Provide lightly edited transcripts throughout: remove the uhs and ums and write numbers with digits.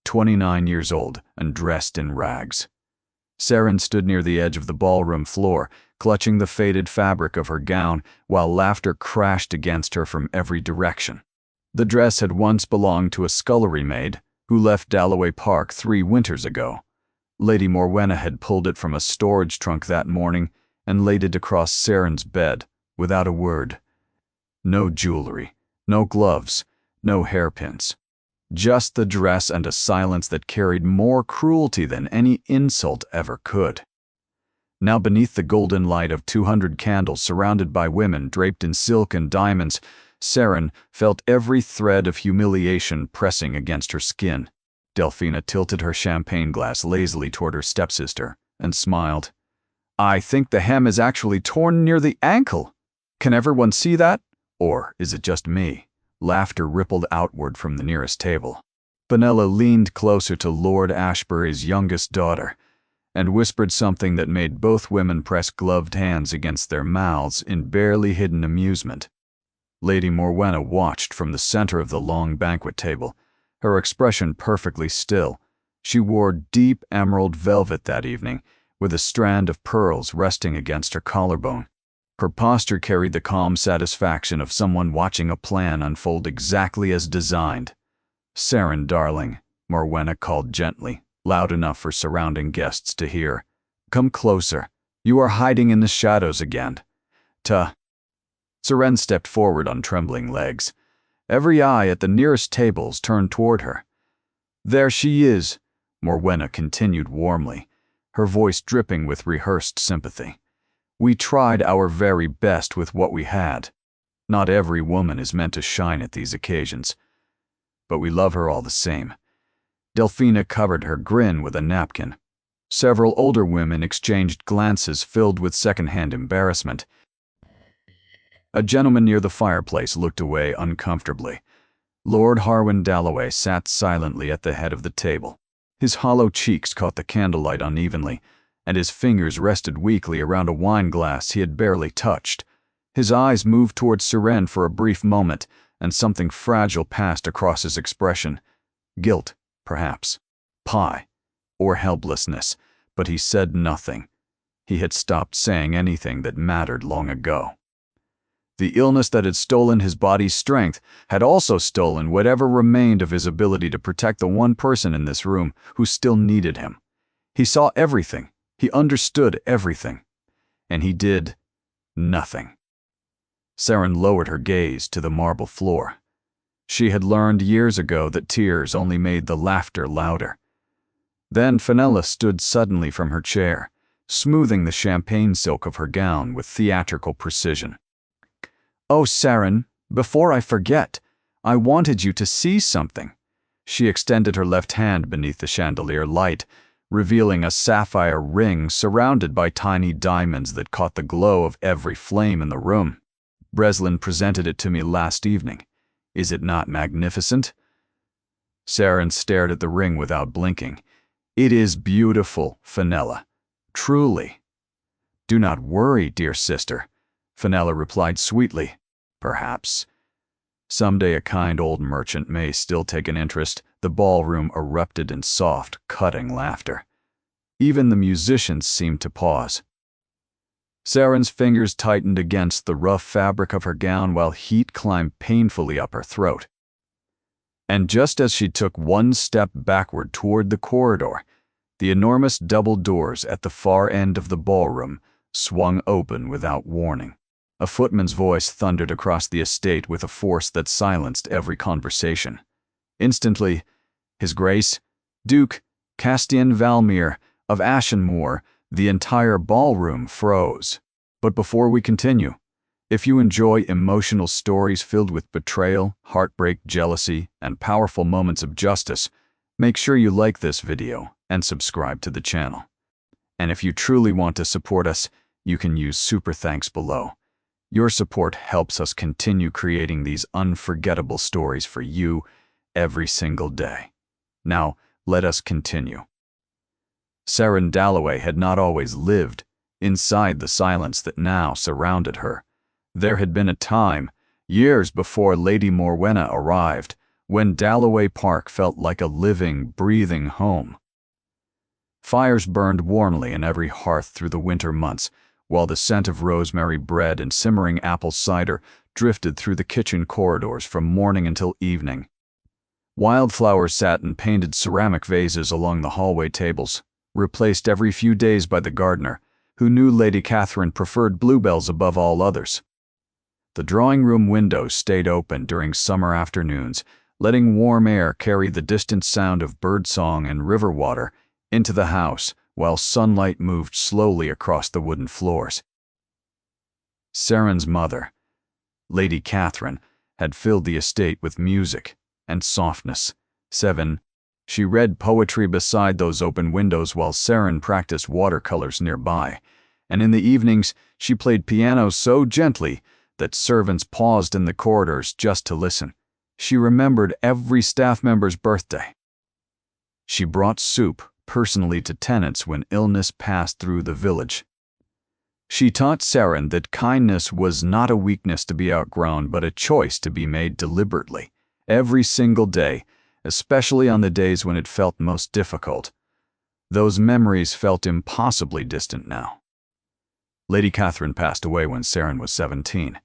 29 years old and dressed in rags. Saren stood near the edge of the ballroom floor, clutching the faded fabric of her gown while laughter crashed against her from every direction. The dress had once belonged to a scullery maid who left Dalloway Park 3 winters ago. Lady Morwenna had pulled it from a storage trunk that morning and laid it across Saren's bed, without a word. No jewelry, no gloves, no hairpins. Just the dress and a silence that carried more cruelty than any insult ever could. Now beneath the golden light of 200 candles surrounded by women draped in silk and diamonds, Saren felt every thread of humiliation pressing against her skin. Delphina tilted her champagne glass lazily toward her stepsister and smiled. "I think the hem is actually torn near the ankle. Can everyone see that? Or is it just me?" Laughter rippled outward from the nearest table. Fenella leaned closer to Lord Ashbury's youngest daughter and whispered something that made both women press gloved hands against their mouths in barely hidden amusement. Lady Morwenna watched from the center of the long banquet table, her expression perfectly still. She wore deep emerald velvet that evening, with a strand of pearls resting against her collarbone. Her posture carried the calm satisfaction of someone watching a plan unfold exactly as designed. "Saren, darling," Morwenna called gently, loud enough for surrounding guests to hear. "Come closer. You are hiding in the shadows again." Saren stepped forward on trembling legs. Every eye at the nearest tables turned toward her. "There she is," Morwenna continued warmly, her voice dripping with rehearsed sympathy. "We tried our very best with what we had. Not every woman is meant to shine at these occasions. But we love her all the same." Delphina covered her grin with a napkin. Several older women exchanged glances filled with second-hand embarrassment. A gentleman near the fireplace looked away uncomfortably. Lord Harwin Dalloway sat silently at the head of the table. His hollow cheeks caught the candlelight unevenly, and his fingers rested weakly around a wine glass he had barely touched. His eyes moved toward Saren for a brief moment, and something fragile passed across his expression. Guilt, perhaps. Pie. Or helplessness. But he said nothing. He had stopped saying anything that mattered long ago. The illness that had stolen his body's strength had also stolen whatever remained of his ability to protect the one person in this room who still needed him. He saw everything. He understood everything. And he did nothing. Saren lowered her gaze to the marble floor. She had learned years ago that tears only made the laughter louder. Then Fenella stood suddenly from her chair, smoothing the champagne silk of her gown with theatrical precision. "Oh, Saren, before I forget, I wanted you to see something." She extended her left hand beneath the chandelier light, revealing a sapphire ring surrounded by tiny diamonds that caught the glow of every flame in the room. "Breslin presented it to me last evening. Is it not magnificent?" Saren stared at the ring without blinking. "It is beautiful, Fenella. Truly." "Do not worry, dear sister," Fenella replied sweetly. "Perhaps. Someday a kind old merchant may still take an interest." The ballroom erupted in soft, cutting laughter. Even the musicians seemed to pause. Saren's fingers tightened against the rough fabric of her gown while heat climbed painfully up her throat. And just as she took one step backward toward the corridor, the enormous double doors at the far end of the ballroom swung open without warning. A footman's voice thundered across the estate with a force that silenced every conversation. Instantly, His Grace, Duke Castian Valmir of Ashenmoor, the entire ballroom froze. But before we continue, if you enjoy emotional stories filled with betrayal, heartbreak, jealousy, and powerful moments of justice, make sure you like this video and subscribe to the channel. And if you truly want to support us, you can use super thanks below. Your support helps us continue creating these unforgettable stories for you every single day. Now, let us continue. Saren Dalloway had not always lived inside the silence that now surrounded her. There had been a time, years before Lady Morwenna arrived, when Dalloway Park felt like a living, breathing home. Fires burned warmly in every hearth through the winter months, while the scent of rosemary bread and simmering apple cider drifted through the kitchen corridors from morning until evening. Wildflowers sat in painted ceramic vases along the hallway tables, replaced every few days by the gardener, who knew Lady Catherine preferred bluebells above all others. The drawing-room windows stayed open during summer afternoons, letting warm air carry the distant sound of birdsong and river water into the house while sunlight moved slowly across the wooden floors. Seren's mother, Lady Catherine, had filled the estate with music and softness. She read poetry beside those open windows while Seren practiced watercolors nearby, and in the evenings she played piano so gently that servants paused in the corridors just to listen. She remembered every staff member's birthday. She brought soup personally to tenants when illness passed through the village. She taught Seren that kindness was not a weakness to be outgrown, but a choice to be made deliberately, every single day, especially on the days when it felt most difficult. Those memories felt impossibly distant now. Lady Catherine passed away when Seren was 17.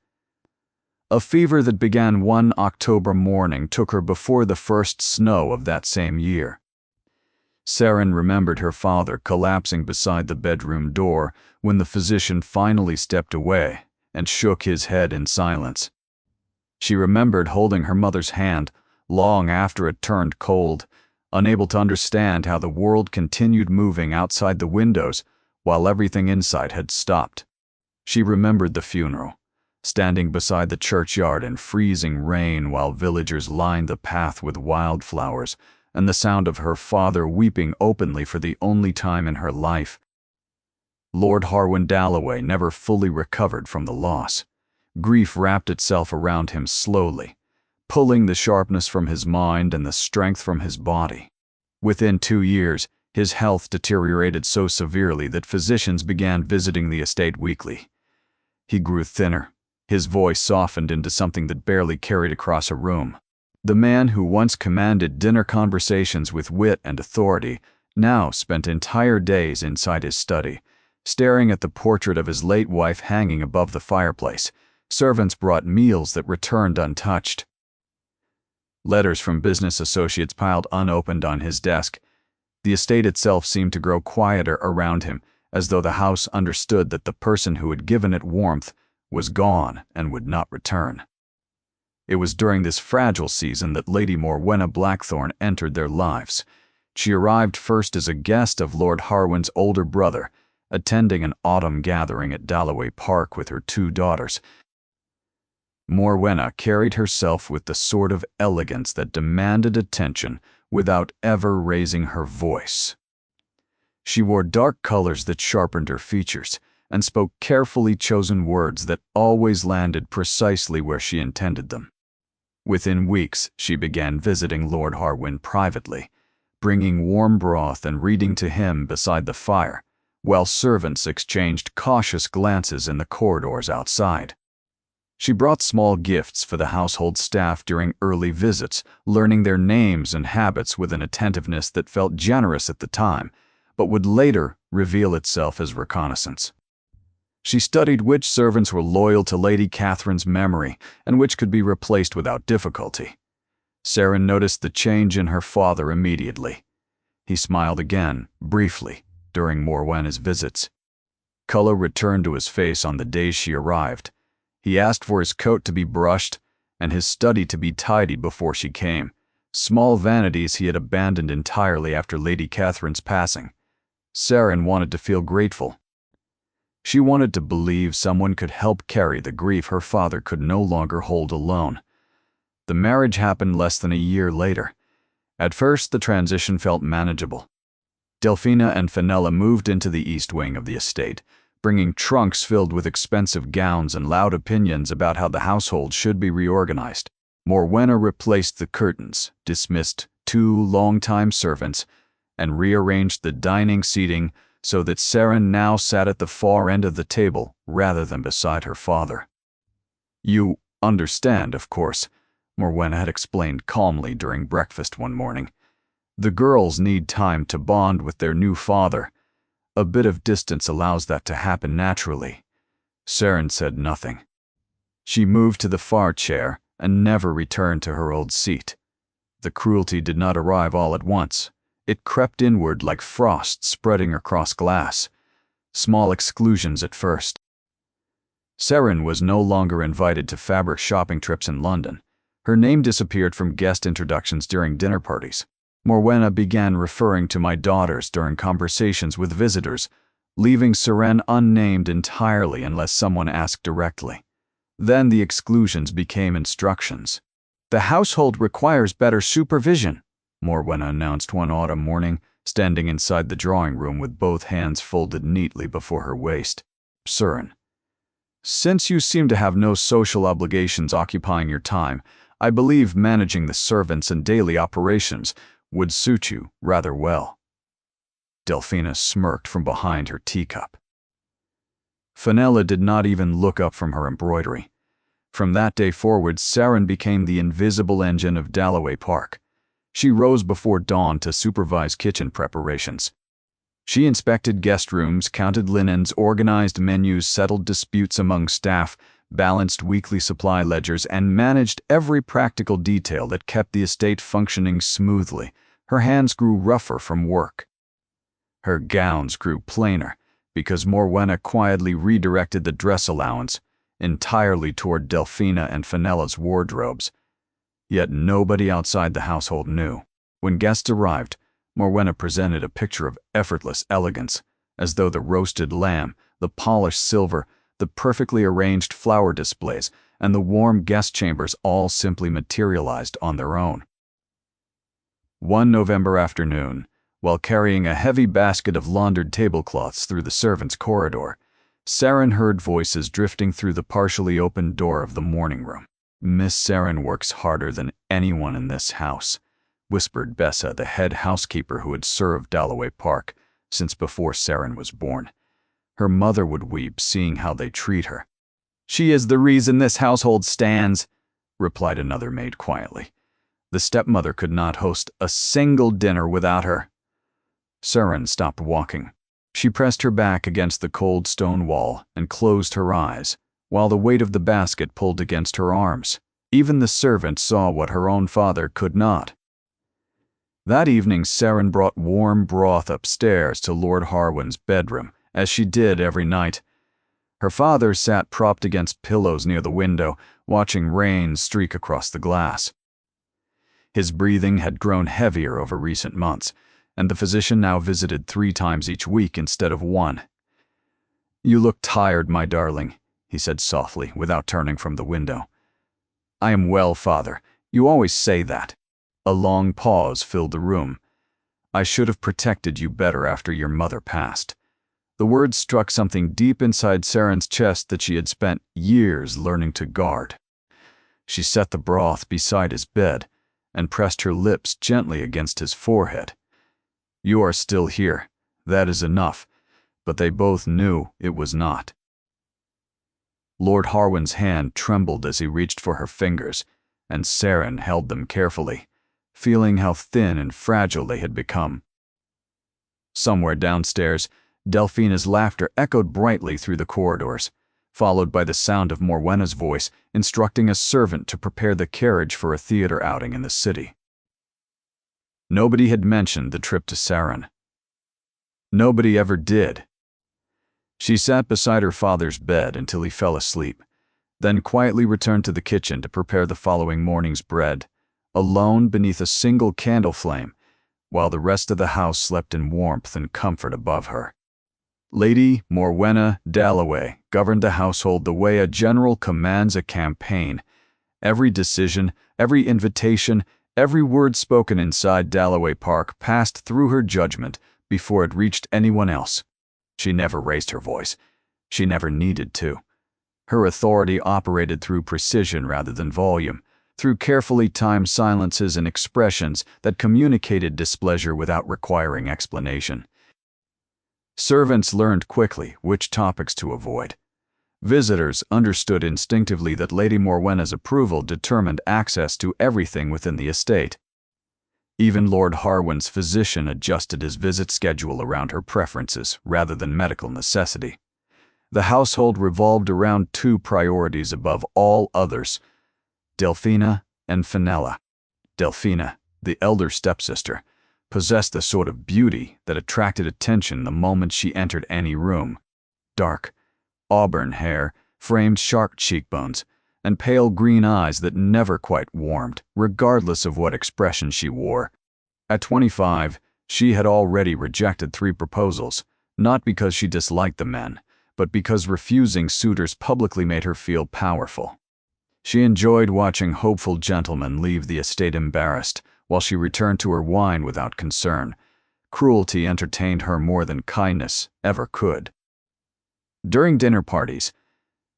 A fever that began one October morning took her before the first snow of that same year. Seren remembered her father collapsing beside the bedroom door when the physician finally stepped away and shook his head in silence. She remembered holding her mother's hand long after it turned cold, unable to understand how the world continued moving outside the windows while everything inside had stopped. She remembered the funeral, standing beside the churchyard in freezing rain while villagers lined the path with wildflowers, and the sound of her father weeping openly for the only time in her life. Lord Harwin Dalloway never fully recovered from the loss. Grief wrapped itself around him slowly, pulling the sharpness from his mind and the strength from his body. Within 2 years, his health deteriorated so severely that physicians began visiting the estate weekly. He grew thinner, his voice softened into something that barely carried across a room. The man who once commanded dinner conversations with wit and authority now spent entire days inside his study, staring at the portrait of his late wife hanging above the fireplace. Servants brought meals that returned untouched. Letters from business associates piled unopened on his desk. The estate itself seemed to grow quieter around him, as though the house understood that the person who had given it warmth was gone and would not return. It was during this fragile season that Lady Morwenna Blackthorne entered their lives. She arrived first as a guest of Lord Harwin's older brother, attending an autumn gathering at Dalloway Park with her 2 daughters. Morwenna carried herself with the sort of elegance that demanded attention without ever raising her voice. She wore dark colors that sharpened her features, and spoke carefully chosen words that always landed precisely where she intended them. Within weeks, she began visiting Lord Harwin privately, bringing warm broth and reading to him beside the fire, while servants exchanged cautious glances in the corridors outside. She brought small gifts for the household staff during early visits, learning their names and habits with an attentiveness that felt generous at the time, but would later reveal itself as reconnaissance. She studied which servants were loyal to Lady Catherine's memory and which could be replaced without difficulty. Seren noticed the change in her father immediately. He smiled again, briefly, during Morwenna's visits. Color returned to his face on the day she arrived. He asked for his coat to be brushed and his study to be tidied before she came, small vanities he had abandoned entirely after Lady Catherine's passing. Seren wanted to feel grateful. She wanted to believe someone could help carry the grief her father could no longer hold alone. The marriage happened less than a year later. At first, the transition felt manageable. Delphina and Fenella moved into the east wing of the estate, bringing trunks filled with expensive gowns and loud opinions about how the household should be reorganized. Morwenna replaced the curtains, dismissed 2 long-time servants, and rearranged the dining seating so that Seren now sat at the far end of the table rather than beside her father. "You understand, of course," Morwenna had explained calmly during breakfast one morning. The girls need time to bond with their new father. A bit of distance allows that to happen naturally. Saren said nothing. She moved to the far chair and never returned to her old seat. The cruelty did not arrive all at once. It crept inward like frost spreading across glass. Small exclusions at first. Saren was no longer invited to fabric shopping trips in London. Her name disappeared from guest introductions during dinner parties. Morwenna began referring to my daughters during conversations with visitors, leaving Saren unnamed entirely unless someone asked directly. Then the exclusions became instructions. "The household requires better supervision," Morwenna announced one autumn morning, standing inside the drawing room with both hands folded neatly before her waist. "Saren, since you seem to have no social obligations occupying your time, I believe managing the servants and daily operations would suit you rather well." Delphina smirked from behind her teacup. Fenella did not even look up from her embroidery. From that day forward, Saren became the invisible engine of Dalloway Park. She rose before dawn to supervise kitchen preparations. She inspected guest rooms, counted linens, organized menus, settled disputes among staff, balanced weekly supply ledgers, and managed every practical detail that kept the estate functioning smoothly. Her hands grew rougher from work. Her gowns grew plainer, because Morwenna quietly redirected the dress allowance entirely toward Delphina and Fenella's wardrobes. Yet nobody outside the household knew. When guests arrived, Morwenna presented a picture of effortless elegance, as though the roasted lamb, the polished silver, the perfectly arranged flower displays, and the warm guest chambers all simply materialized on their own. One November afternoon, while carrying a heavy basket of laundered tablecloths through the servants' corridor, Saren heard voices drifting through the partially opened door of the morning room. "Miss Saren works harder than anyone in this house," whispered Bessa, the head housekeeper who had served Dalloway Park since before Saren was born. Her mother would weep seeing how they treat her. "She is the reason this household stands," replied another maid quietly. "The stepmother could not host a single dinner without her." Saren stopped walking. She pressed her back against the cold stone wall and closed her eyes, while the weight of the basket pulled against her arms. Even the servant saw what her own father could not. That evening, Saren brought warm broth upstairs to Lord Harwin's bedroom, as she did every night. Her father sat propped against pillows near the window, watching rain streak across the glass. His breathing had grown heavier over recent months, and the physician now visited 3 times each week instead of 1. "You look tired, my darling," he said softly, without turning from the window. "I am well, father. You always say that." A long pause filled the room. "I should have protected you better after your mother passed." The words struck something deep inside Saren's chest that she had spent years learning to guard. She set the broth beside his bed and pressed her lips gently against his forehead. "You are still here. That is enough." But they both knew it was not. Lord Harwin's hand trembled as he reached for her fingers, and Saren held them carefully, feeling how thin and fragile they had become. Somewhere downstairs, Delphina's laughter echoed brightly through the corridors, followed by the sound of Morwenna's voice instructing a servant to prepare the carriage for a theater outing in the city. Nobody had mentioned the trip to Saren. Nobody ever did. She sat beside her father's bed until he fell asleep, then quietly returned to the kitchen to prepare the following morning's bread, alone beneath a single candle flame, while the rest of the house slept in warmth and comfort above her. Lady Morwenna Dalloway governed the household the way a general commands a campaign. Every decision, every invitation, every word spoken inside Dalloway Park passed through her judgment before it reached anyone else. She never raised her voice. She never needed to. Her authority operated through precision rather than volume, through carefully timed silences and expressions that communicated displeasure without requiring explanation. Servants learned quickly which topics to avoid. Visitors understood instinctively that Lady Morwenna's approval determined access to everything within the estate. Even Lord Harwin's physician adjusted his visit schedule around her preferences rather than medical necessity. The household revolved around two priorities above all others: Delphina and Fenella. Delphina, the elder stepsister, possessed the sort of beauty that attracted attention the moment she entered any room. Dark, auburn hair, framed sharp cheekbones, and pale green eyes that never quite warmed, regardless of what expression she wore. At 25, she had already rejected 3 proposals, not because she disliked the men, but because refusing suitors publicly made her feel powerful. She enjoyed watching hopeful gentlemen leave the estate embarrassed, while she returned to her wine without concern. Cruelty entertained her more than kindness ever could. During dinner parties,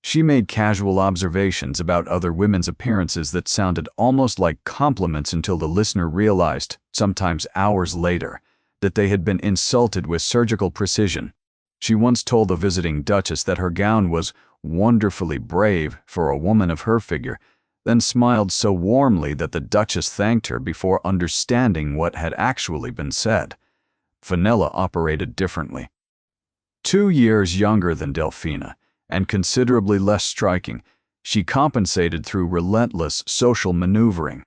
she made casual observations about other women's appearances that sounded almost like compliments until the listener realized, sometimes hours later, that they had been insulted with surgical precision. She once told the visiting duchess that her gown was wonderfully brave for a woman of her figure, then smiled so warmly that the duchess thanked her before understanding what had actually been said. Fenella operated differently. 2 years younger than Delphina, and considerably less striking, she compensated through relentless social maneuvering.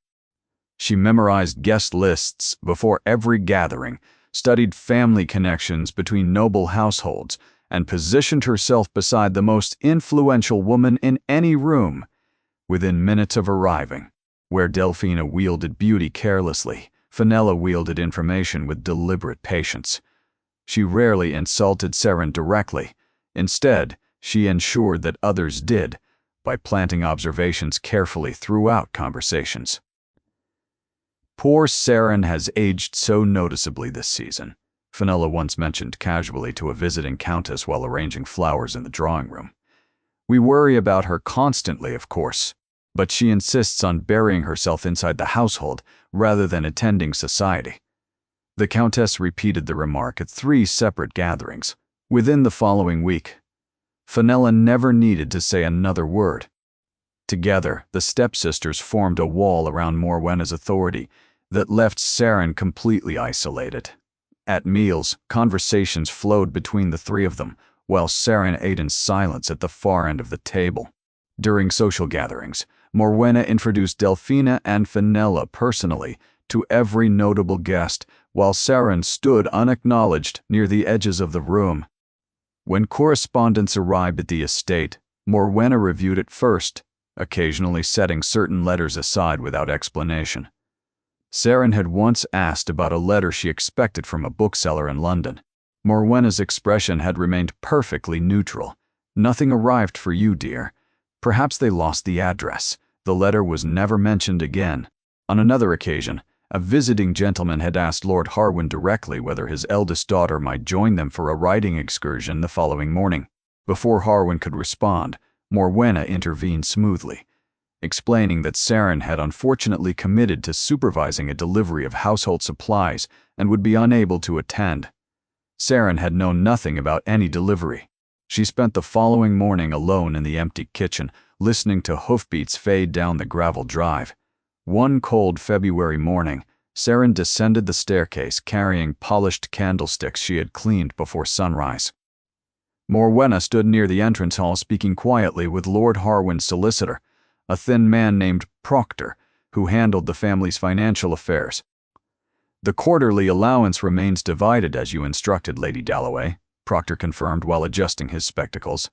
She memorized guest lists before every gathering, studied family connections between noble households, and positioned herself beside the most influential woman in any room. Within minutes of arriving, where Delphina wielded beauty carelessly, Fenella wielded information with deliberate patience. She rarely insulted Seren directly. Instead, she ensured that others did, by planting observations carefully throughout conversations. "Poor Seren has aged so noticeably this season," Fenella once mentioned casually to a visiting countess while arranging flowers in the drawing room. "We worry about her constantly, of course, but she insists on burying herself inside the household rather than attending society." The countess repeated the remark at 3 separate gatherings. Within the following week, Fenella never needed to say another word. Together, the stepsisters formed a wall around Morwenna's authority that left Seren completely isolated. At meals, conversations flowed between the 3 of them, while Seren ate in silence at the far end of the table. During social gatherings, Morwenna introduced Delphina and Fenella personally to every notable guest, while Seren stood unacknowledged near the edges of the room. When correspondence arrived at the estate, Morwenna reviewed it first, occasionally setting certain letters aside without explanation. Seren had once asked about a letter she expected from a bookseller in London. Morwenna's expression had remained perfectly neutral. "Nothing arrived for you, dear. Perhaps they lost the address." The letter was never mentioned again. On another occasion, a visiting gentleman had asked Lord Harwin directly whether his eldest daughter might join them for a riding excursion the following morning. Before Harwin could respond, Morwenna intervened smoothly, explaining that Seren had unfortunately committed to supervising a delivery of household supplies and would be unable to attend. Seren had known nothing about any delivery. She spent the following morning alone in the empty kitchen, listening to hoofbeats fade down the gravel drive. One cold February morning, Seren descended the staircase carrying polished candlesticks she had cleaned before sunrise. Morwenna stood near the entrance hall speaking quietly with Lord Harwin's solicitor, a thin man named Proctor, who handled the family's financial affairs. "The quarterly allowance remains divided as you instructed, Lady Dalloway," Proctor confirmed while adjusting his spectacles.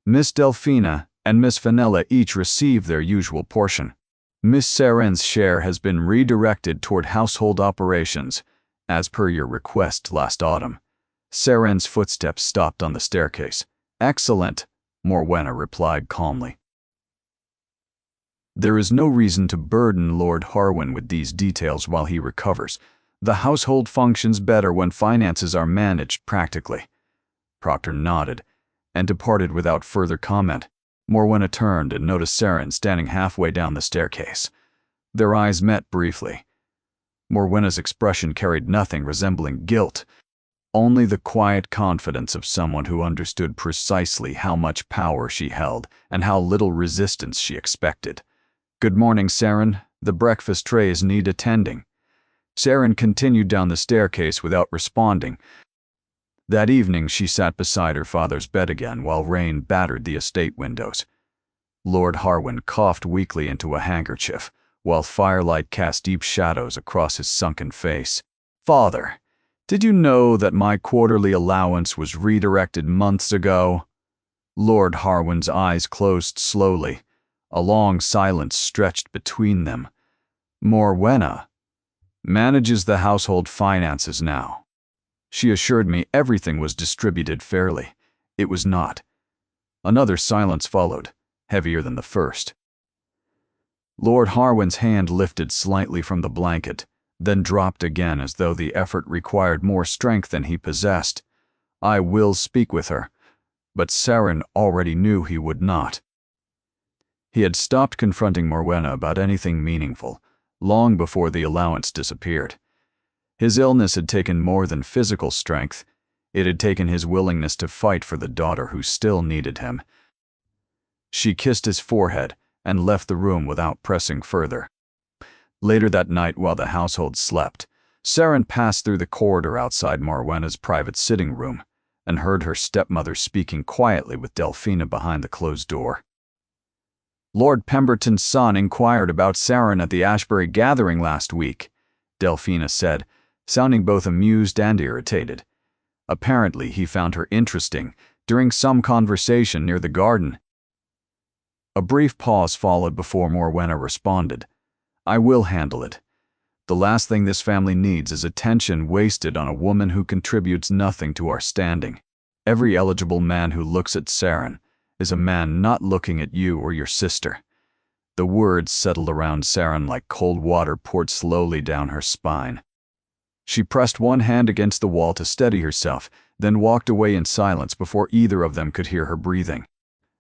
"Miss Delphina and Miss Fenella each receive their usual portion. Miss Seren's share has been redirected toward household operations, as per your request last autumn." Seren's footsteps stopped on the staircase. "Excellent," Morwenna replied calmly. "There is no reason to burden Lord Harwin with these details while he recovers. The household functions better when finances are managed practically." Proctor nodded and departed without further comment. Morwenna turned and noticed Seren standing halfway down the staircase. Their eyes met briefly. Morwenna's expression carried nothing resembling guilt. only the quiet confidence of someone who understood precisely how much power she held and how little resistance she expected. "Good morning, Saren. The breakfast trays need attending." Saren continued down the staircase without responding. That evening she sat beside her father's bed again while rain battered the estate windows. Lord Harwin coughed weakly into a handkerchief, while firelight cast deep shadows across his sunken face. "Father, did you know that my quarterly allowance was redirected months ago?" Lord Harwin's eyes closed slowly. A long silence stretched between them. "Morwenna manages the household finances now. She assured me everything was distributed fairly. It was not." Another silence followed, heavier than the first. Lord Harwin's hand lifted slightly from the blanket, then dropped again as though the effort required more strength than he possessed. "I will speak with her," but Saren already knew he would not. He had stopped confronting Morwenna about anything meaningful, long before the allowance disappeared. His illness had taken more than physical strength. It had taken his willingness to fight for the daughter who still needed him. She kissed his forehead and left the room without pressing further. Later that night, while the household slept, Saren passed through the corridor outside Morwenna's private sitting room and heard her stepmother speaking quietly with Delphina behind the closed door. "Lord Pemberton's son inquired about Saren at the Ashbury gathering last week," Delphina said, sounding both amused and irritated. "Apparently he found her interesting during some conversation near the garden." A brief pause followed before Morwenna responded. "I will handle it. The last thing this family needs is attention wasted on a woman who contributes nothing to our standing. Every eligible man who looks at Saren is a man not looking at you or your sister." The words settled around Saren like cold water poured slowly down her spine. She pressed one hand against the wall to steady herself, then walked away in silence before either of them could hear her breathing.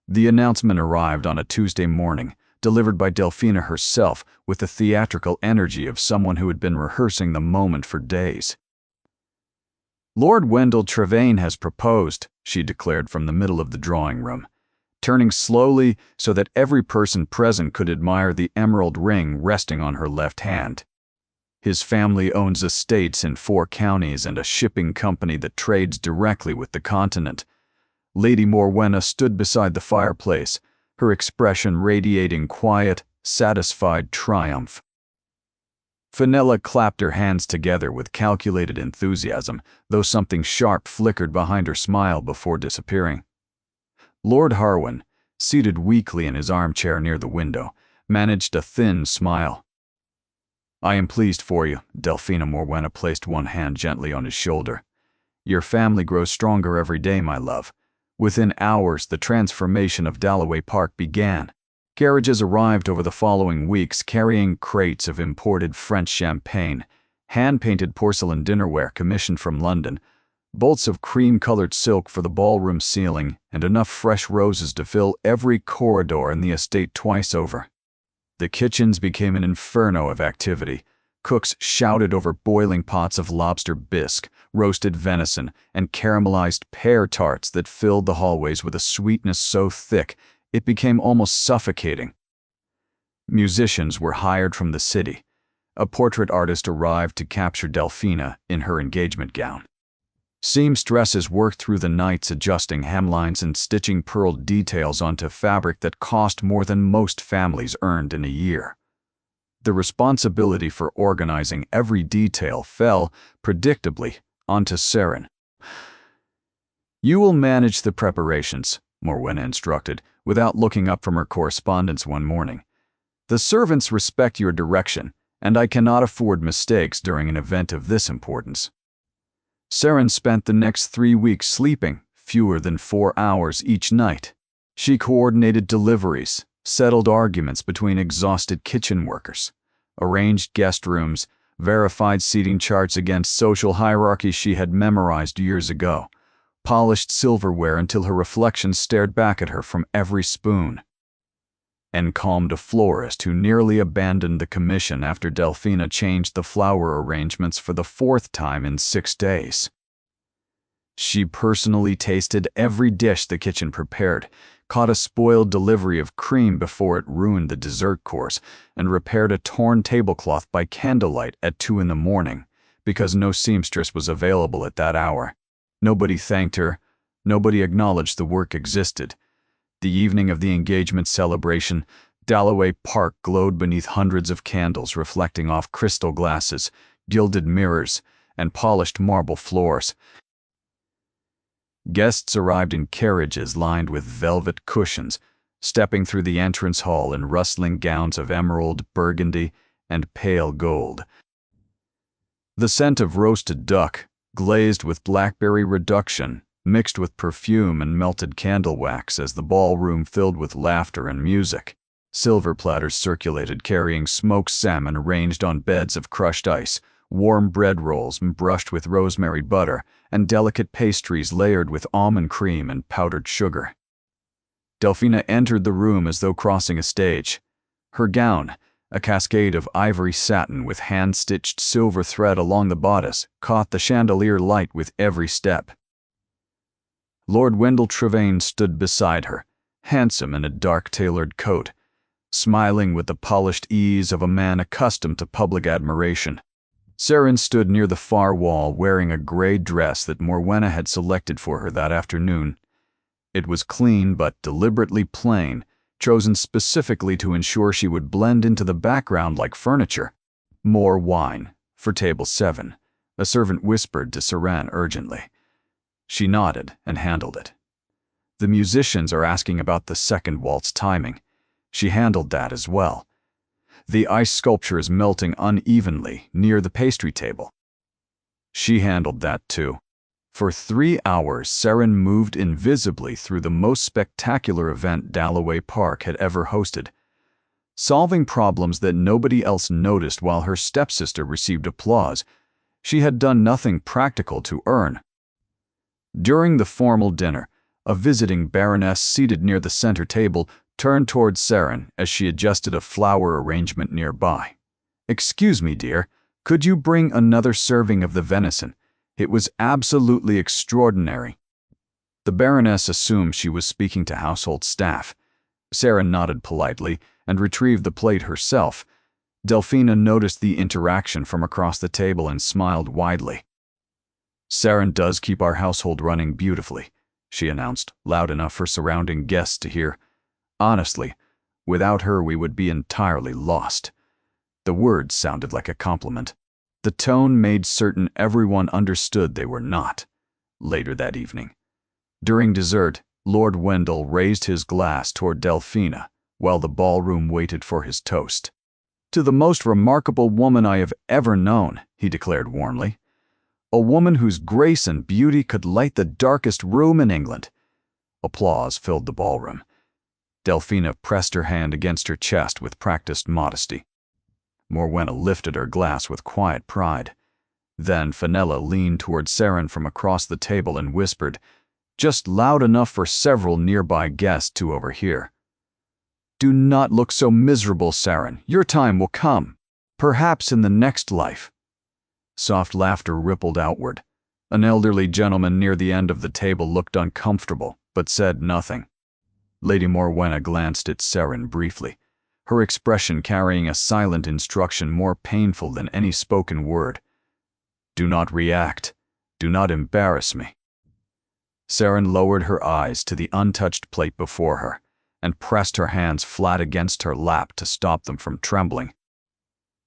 The announcement arrived on a Tuesday morning, delivered by Delphina herself with the theatrical energy of someone who had been rehearsing the moment for days. "Lord Wendell Trevane has proposed," she declared from the middle of the drawing room, turning slowly so that every person present could admire the emerald ring resting on her left hand. "His family owns estates in 4 counties and a shipping company that trades directly with the continent." Lady Morwenna stood beside the fireplace, her expression radiating quiet, satisfied triumph. Fenella clapped her hands together with calculated enthusiasm, though something sharp flickered behind her smile before disappearing. Lord Harwin, seated weakly in his armchair near the window, managed a thin smile. "I am pleased for you." Delphina Morwenna placed one hand gently on his shoulder. "Your family grows stronger every day, my love." Within hours, the transformation of Dalloway Park began. Carriages arrived over the following weeks carrying crates of imported French champagne, hand-painted porcelain dinnerware commissioned from London, bolts of cream-colored silk for the ballroom ceiling, and enough fresh roses to fill every corridor in the estate twice over. The kitchens became an inferno of activity. Cooks shouted over boiling pots of lobster bisque, roasted venison, and caramelized pear tarts that filled the hallways with a sweetness so thick it became almost suffocating. Musicians were hired from the city. A portrait artist arrived to capture Delphina in her engagement gown. Seamstresses worked through the nights adjusting hemlines and stitching pearled details onto fabric that cost more than most families earned in a year. The responsibility for organizing every detail fell, predictably, onto Saren. "You will manage the preparations," Morwenna instructed, without looking up from her correspondence one morning. "The servants respect your direction, and I cannot afford mistakes during an event of this importance." Saren spent the next 3 weeks sleeping fewer than 4 hours each night. She coordinated deliveries, settled arguments between exhausted kitchen workers, arranged guest rooms, verified seating charts against social hierarchies she had memorized years ago, polished silverware until her reflection stared back at her from every spoon, and calmed a florist who nearly abandoned the commission after Delphina changed the flower arrangements for the 4th time in 6 days. She personally tasted every dish the kitchen prepared, caught a spoiled delivery of cream before it ruined the dessert course, and repaired a torn tablecloth by candlelight at 2 in the morning, because no seamstress was available at that hour. Nobody thanked her, nobody acknowledged the work existed. The evening of the engagement celebration, Dalloway Park glowed beneath hundreds of candles reflecting off crystal glasses, gilded mirrors, and polished marble floors. Guests arrived in carriages lined with velvet cushions, stepping through the entrance hall in rustling gowns of emerald, burgundy, and pale gold. The scent of roasted duck, glazed with blackberry reduction, mixed with perfume and melted candle wax as the ballroom filled with laughter and music. Silver platters circulated carrying smoked salmon arranged on beds of crushed ice, warm bread rolls brushed with rosemary butter, and delicate pastries layered with almond cream and powdered sugar. Delphina entered the room as though crossing a stage. Her gown, a cascade of ivory satin with hand-stitched silver thread along the bodice, caught the chandelier light with every step. Lord Wendell Trevane stood beside her, handsome in a dark tailored coat, smiling with the polished ease of a man accustomed to public admiration. Saren stood near the far wall wearing a gray dress that Morwenna had selected for her that afternoon. It was clean but deliberately plain, chosen specifically to ensure she would blend into the background like furniture. "More wine, for table 7, a servant whispered to Saren urgently. She nodded and handled it. "The musicians are asking about the second waltz timing." She handled that as well. "The ice sculpture is melting unevenly near the pastry table." She handled that too. For 3 hours, Saren moved invisibly through the most spectacular event Dalloway Park had ever hosted, solving problems that nobody else noticed while her stepsister received applause. She had done nothing practical to earn. During the formal dinner, a visiting baroness seated near the center table turned towards Saren as she adjusted a flower arrangement nearby. "Excuse me, dear, could you bring another serving of the venison? It was absolutely extraordinary." The Baroness assumed she was speaking to household staff. Saren nodded politely and retrieved the plate herself. Delphina noticed the interaction from across the table and smiled widely. "Saren does keep our household running beautifully," she announced, loud enough for surrounding guests to hear. "Honestly, without her we would be entirely lost." The words sounded like a compliment. The tone made certain everyone understood they were not. Later that evening, during dessert, Lord Wendell raised his glass toward Delphina while the ballroom waited for his toast. "To the most remarkable woman I have ever known," he declared warmly. "A woman whose grace and beauty could light the darkest room in England." Applause filled the ballroom. Delphina pressed her hand against her chest with practiced modesty. Morwenna lifted her glass with quiet pride. Then Fenella leaned toward Saren from across the table and whispered, just loud enough for several nearby guests to overhear. "Do not look so miserable, Saren. Your time will come. Perhaps in the next life." Soft laughter rippled outward. An elderly gentleman near the end of the table looked uncomfortable, but said nothing. Lady Morwenna glanced at Saren briefly, her expression carrying a silent instruction more painful than any spoken word. "Do not react. Do not embarrass me." Saren lowered her eyes to the untouched plate before her and pressed her hands flat against her lap to stop them from trembling.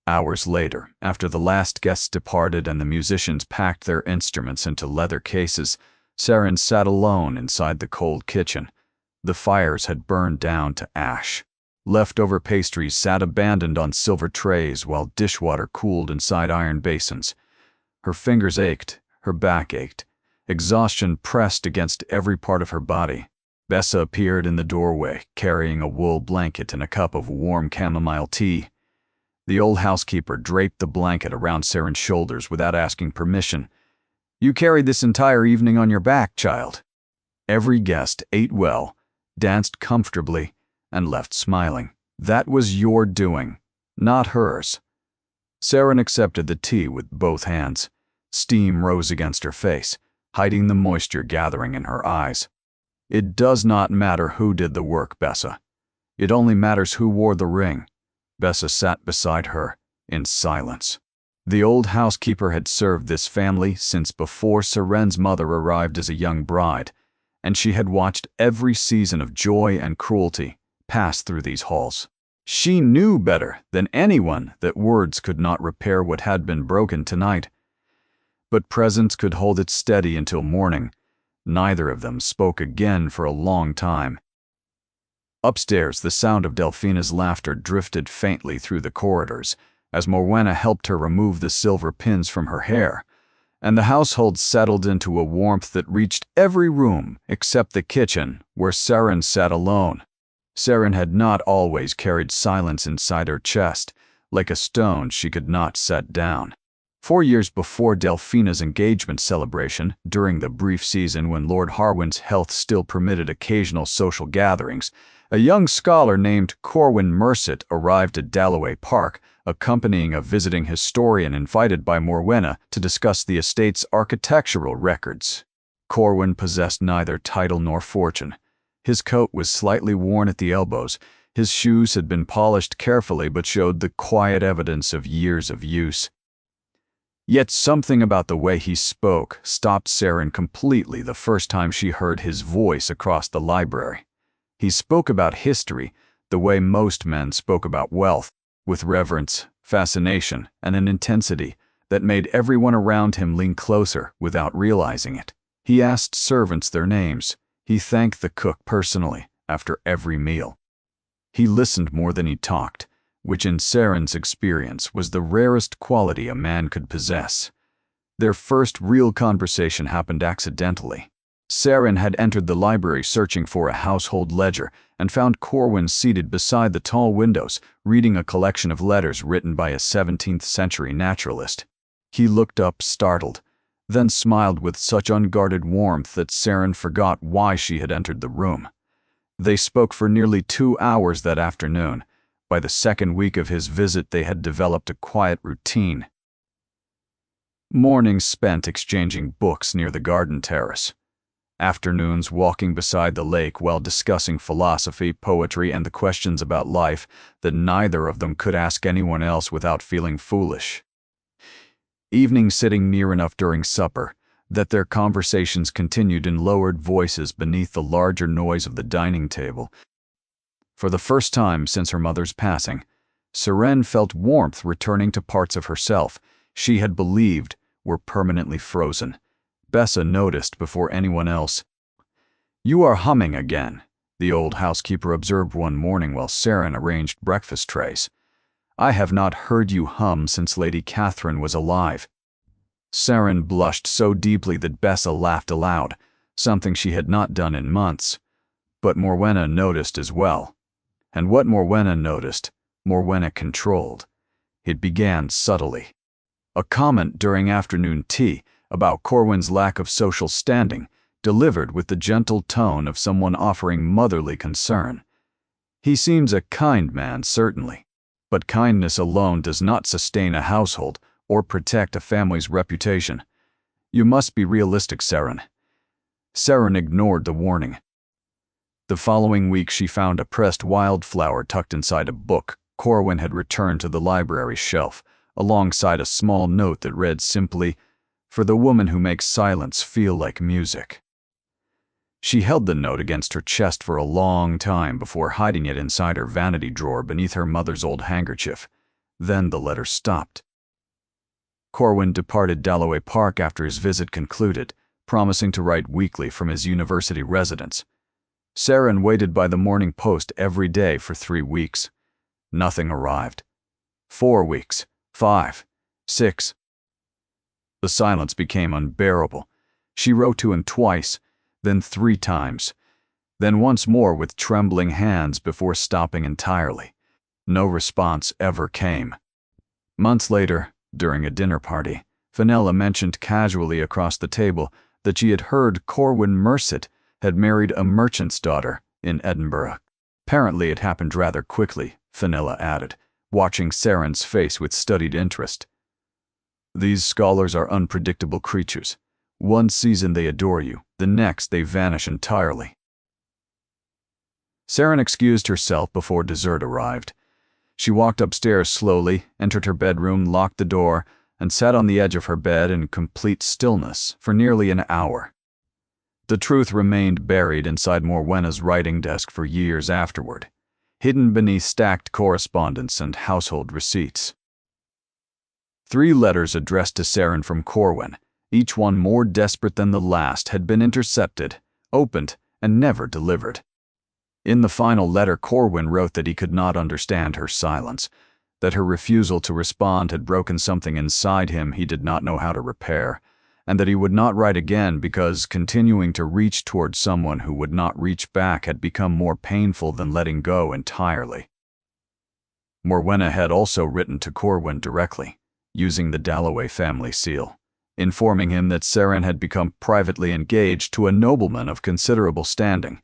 Hours later, after the last guests departed and the musicians packed their instruments into leather cases, Saren sat alone inside the cold kitchen. The fires had burned down to ash. Leftover pastries sat abandoned on silver trays while dishwater cooled inside iron basins. Her fingers ached, her back ached. Exhaustion pressed against every part of her body. Bessa appeared in the doorway, carrying a wool blanket and a cup of warm chamomile tea. The old housekeeper draped the blanket around Saren's shoulders without asking permission. "You carried this entire evening on your back, child." Every guest ate well, danced comfortably, and left smiling. "That was your doing, not hers." Saren accepted the tea with both hands. Steam rose against her face. hiding the moisture gathering in her eyes. "It does not matter who did the work, Bessa. It only matters who wore the ring." Bessa sat beside her, in silence. The old housekeeper had served this family since before Seren's mother arrived as a young bride, and she had watched every season of joy and cruelty pass through these halls. She knew better than anyone that words could not repair what had been broken tonight. But presence could hold it steady until morning. Neither of them spoke again for a long time. Upstairs, the sound of Delphina's laughter drifted faintly through the corridors as Morwenna helped her remove the silver pins from her hair, and the household settled into a warmth that reached every room except the kitchen, where Seren sat alone. Seren had not always carried silence inside her chest, like a stone she could not set down. 4 years before Delphina's engagement celebration, during the brief season when Lord Harwin's health still permitted occasional social gatherings, a young scholar named Corwin Mercet arrived at Dalloway Park, accompanying a visiting historian invited by Morwenna to discuss the estate's architectural records. Corwin possessed neither title nor fortune. His coat was slightly worn at the elbows, his shoes had been polished carefully but showed the quiet evidence of years of use. Yet something about the way he spoke stopped Seren completely the first time she heard his voice across the library. He spoke about history the way most men spoke about wealth, with reverence, fascination, and an intensity that made everyone around him lean closer without realizing it. He asked servants their names. He thanked the cook personally after every meal. He listened more than he talked, which in Seren's experience was the rarest quality a man could possess. Their first real conversation happened accidentally. Seren had entered the library searching for a household ledger and found Corwin seated beside the tall windows, reading a collection of letters written by a 17th-century naturalist. He looked up startled, then smiled with such unguarded warmth that Seren forgot why she had entered the room. They spoke for nearly 2 hours that afternoon. By the second week of his visit, they had developed a quiet routine. Mornings spent exchanging books near the garden terrace. Afternoons walking beside the lake while discussing philosophy, poetry, and the questions about life that neither of them could ask anyone else without feeling foolish. Evenings sitting near enough during supper that their conversations continued in lowered voices beneath the larger noise of the dining table. For the first time since her mother's passing, Seren felt warmth returning to parts of herself she had believed were permanently frozen. Bessa noticed before anyone else. "You are humming again," the old housekeeper observed one morning while Seren arranged breakfast trays. "I have not heard you hum since Lady Catherine was alive." Seren blushed so deeply that Bessa laughed aloud, something she had not done in months. But Morwenna noticed as well. And what Morwenna noticed, Morwenna controlled. It began subtly. A comment during afternoon tea about Corwin's lack of social standing, delivered with the gentle tone of someone offering motherly concern. "He seems a kind man, certainly, but kindness alone does not sustain a household or protect a family's reputation. You must be realistic, Seren." Seren ignored the warning. The following week she found a pressed wildflower tucked inside a book Corwin had returned to the library shelf, alongside a small note that read simply, "For the woman who makes silence feel like music." She held the note against her chest for a long time before hiding it inside her vanity drawer beneath her mother's old handkerchief. Then the letter stopped. Corwin departed Dalloway Park after his visit concluded, promising to write weekly from his university residence. Seren waited by the morning post every day for 3 weeks. Nothing arrived. 4 weeks. 5. 6. The silence became unbearable. She wrote to him twice, then 3 times, then once more with trembling hands before stopping entirely. No response ever came. Months later, during a dinner party, Fenella mentioned casually across the table that she had heard Corwin Mercet had married a merchant's daughter in Edinburgh. Apparently it happened rather quickly, Fenella added, watching Seren's face with studied interest. "These scholars are unpredictable creatures. One season they adore you, the next they vanish entirely. Saren excused herself before dessert arrived. She walked upstairs slowly, entered her bedroom, locked the door, and sat on the edge of her bed in complete stillness for nearly an hour. The truth remained buried inside Morwenna's writing desk for years afterward, hidden beneath stacked correspondence and household receipts. 3 letters addressed to Saren from Corwin, each one more desperate than the last, had been intercepted, opened, and never delivered. In the final letter, Corwin wrote that he could not understand her silence, that her refusal to respond had broken something inside him he did not know how to repair, and that he would not write again because continuing to reach toward someone who would not reach back had become more painful than letting go entirely. Morwenna had also written to Corwin directly, using the Dalloway family seal, informing him that Saren had become privately engaged to a nobleman of considerable standing,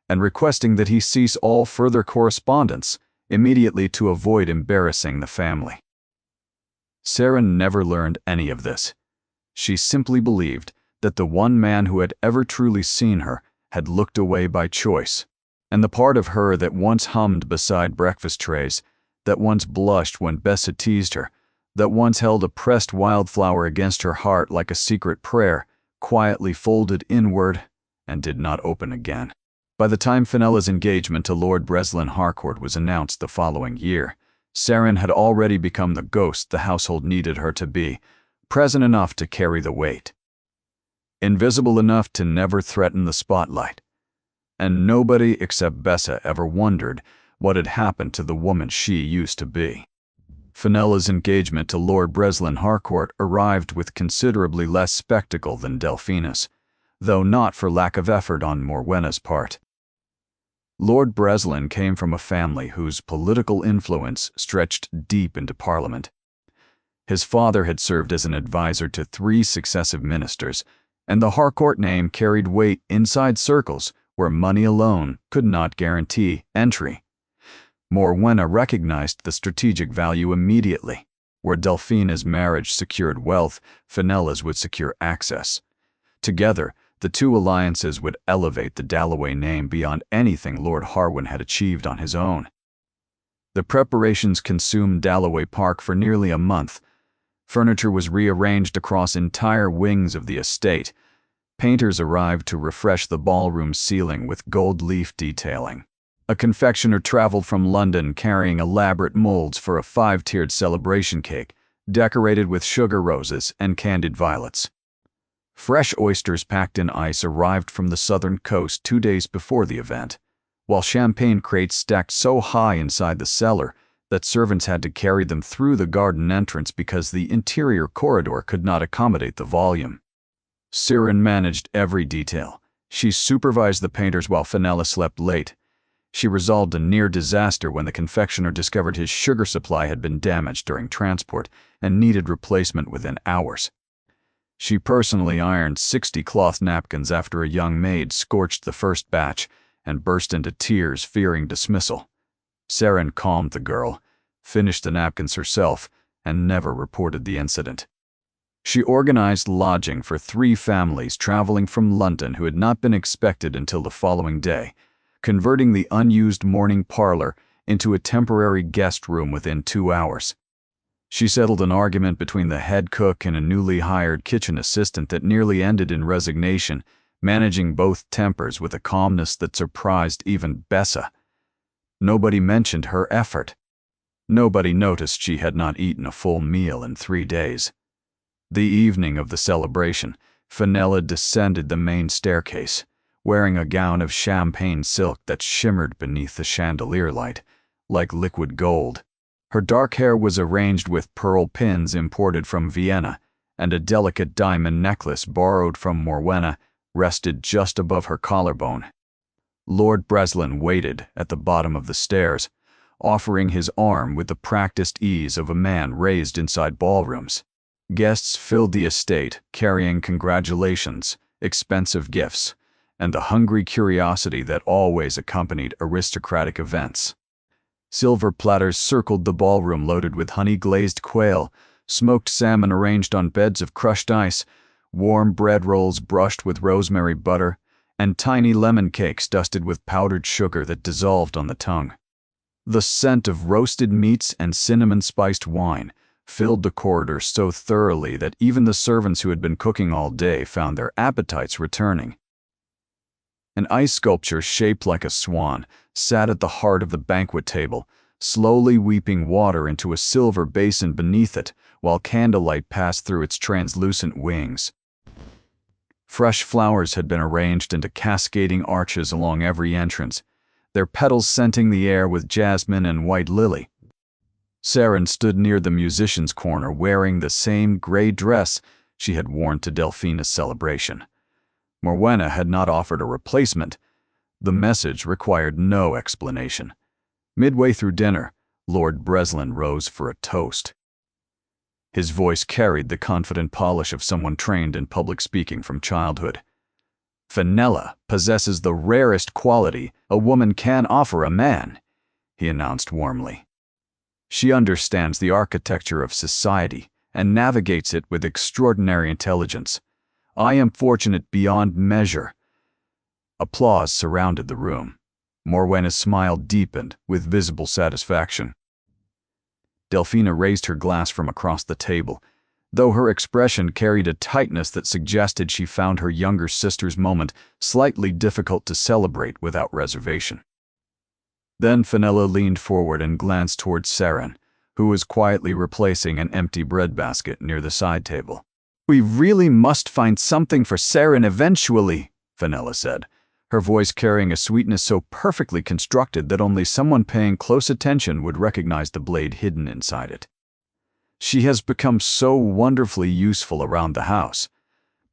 and requesting that he cease all further correspondence immediately to avoid embarrassing the family. Saren never learned any of this. She simply believed that the one man who had ever truly seen her had looked away by choice, and the part of her that once hummed beside breakfast trays, that once blushed when Bessa teased her, that once held a pressed wildflower against her heart like a secret prayer, quietly folded inward and did not open again. By the time Fenella's engagement to Lord Breslin Harcourt was announced the following year, Saren had already become the ghost the household needed her to be, present enough to carry the weight, invisible enough to never threaten the spotlight. And nobody except Bessa ever wondered what had happened to the woman she used to be. Fenella's engagement to Lord Breslin Harcourt arrived with considerably less spectacle than Delphina's, though not for lack of effort on Morwenna's part. Lord Breslin came from a family whose political influence stretched deep into Parliament. His father had served as an advisor to 3 successive ministers, and the Harcourt name carried weight inside circles where money alone could not guarantee entry. Morwenna recognized the strategic value immediately. Where Delphina's marriage secured wealth, Fenella's would secure access. Together, the 2 alliances would elevate the Dalloway name beyond anything Lord Harwin had achieved on his own. The preparations consumed Dalloway Park for nearly a month. Furniture was rearranged across entire wings of the estate. Painters arrived to refresh the ballroom ceiling with gold leaf detailing. A confectioner traveled from London carrying elaborate molds for a 5-tiered celebration cake, decorated with sugar roses and candied violets. Fresh oysters packed in ice arrived from the southern coast 2 days before the event, while champagne crates stacked so high inside the cellar that servants had to carry them through the garden entrance because the interior corridor could not accommodate the volume. Saren managed every detail. She supervised the painters while Fenella slept late. She resolved a near disaster when the confectioner discovered his sugar supply had been damaged during transport and needed replacement within hours. She personally ironed 60 cloth napkins after a young maid scorched the first batch and burst into tears fearing dismissal. Saren calmed the girl, finished the napkins herself, and never reported the incident. She organized lodging for 3 families traveling from London who had not been expected until the following day, converting the unused morning parlor into a temporary guest room within 2 hours. She settled an argument between the head cook and a newly hired kitchen assistant that nearly ended in resignation, managing both tempers with a calmness that surprised even Bessa. Nobody mentioned her effort. Nobody noticed she had not eaten a full meal in 3 days. The evening of the celebration, Fenella descended the main staircase, wearing a gown of champagne silk that shimmered beneath the chandelier light, like liquid gold. Her dark hair was arranged with pearl pins imported from Vienna, and a delicate diamond necklace borrowed from Morwenna rested just above her collarbone. Lord Breslin waited at the bottom of the stairs, offering his arm with the practiced ease of a man raised inside ballrooms. Guests filled the estate, carrying congratulations, expensive gifts, and the hungry curiosity that always accompanied aristocratic events. Silver platters circled the ballroom loaded with honey-glazed quail, smoked salmon arranged on beds of crushed ice, warm bread rolls brushed with rosemary butter, and tiny lemon cakes dusted with powdered sugar that dissolved on the tongue. The scent of roasted meats and cinnamon-spiced wine filled the corridor so thoroughly that even the servants who had been cooking all day found their appetites returning. An ice sculpture shaped like a swan sat at the heart of the banquet table, slowly weeping water into a silver basin beneath it while candlelight passed through its translucent wings. Fresh flowers had been arranged into cascading arches along every entrance, their petals scenting the air with jasmine and white lily. Saren stood near the musician's corner wearing the same gray dress she had worn to Delphina's celebration. Morwenna had not offered a replacement. The message required no explanation. Midway through dinner, Lord Breslin rose for a toast. His voice carried the confident polish of someone trained in public speaking from childhood. "Fenella possesses the rarest quality a woman can offer a man," he announced warmly. "She understands the architecture of society and navigates it with extraordinary intelligence. I am fortunate beyond measure." Applause surrounded the room. Morwenna's smile deepened with visible satisfaction. Delphina raised her glass from across the table, though her expression carried a tightness that suggested she found her younger sister's moment slightly difficult to celebrate without reservation. Then Fenella leaned forward and glanced towards Saren, who was quietly replacing an empty breadbasket near the side table. "We really must find something for Saren eventually," Fenella said, her voice carrying a sweetness so perfectly constructed that only someone paying close attention would recognize the blade hidden inside it. "She has become so wonderfully useful around the house.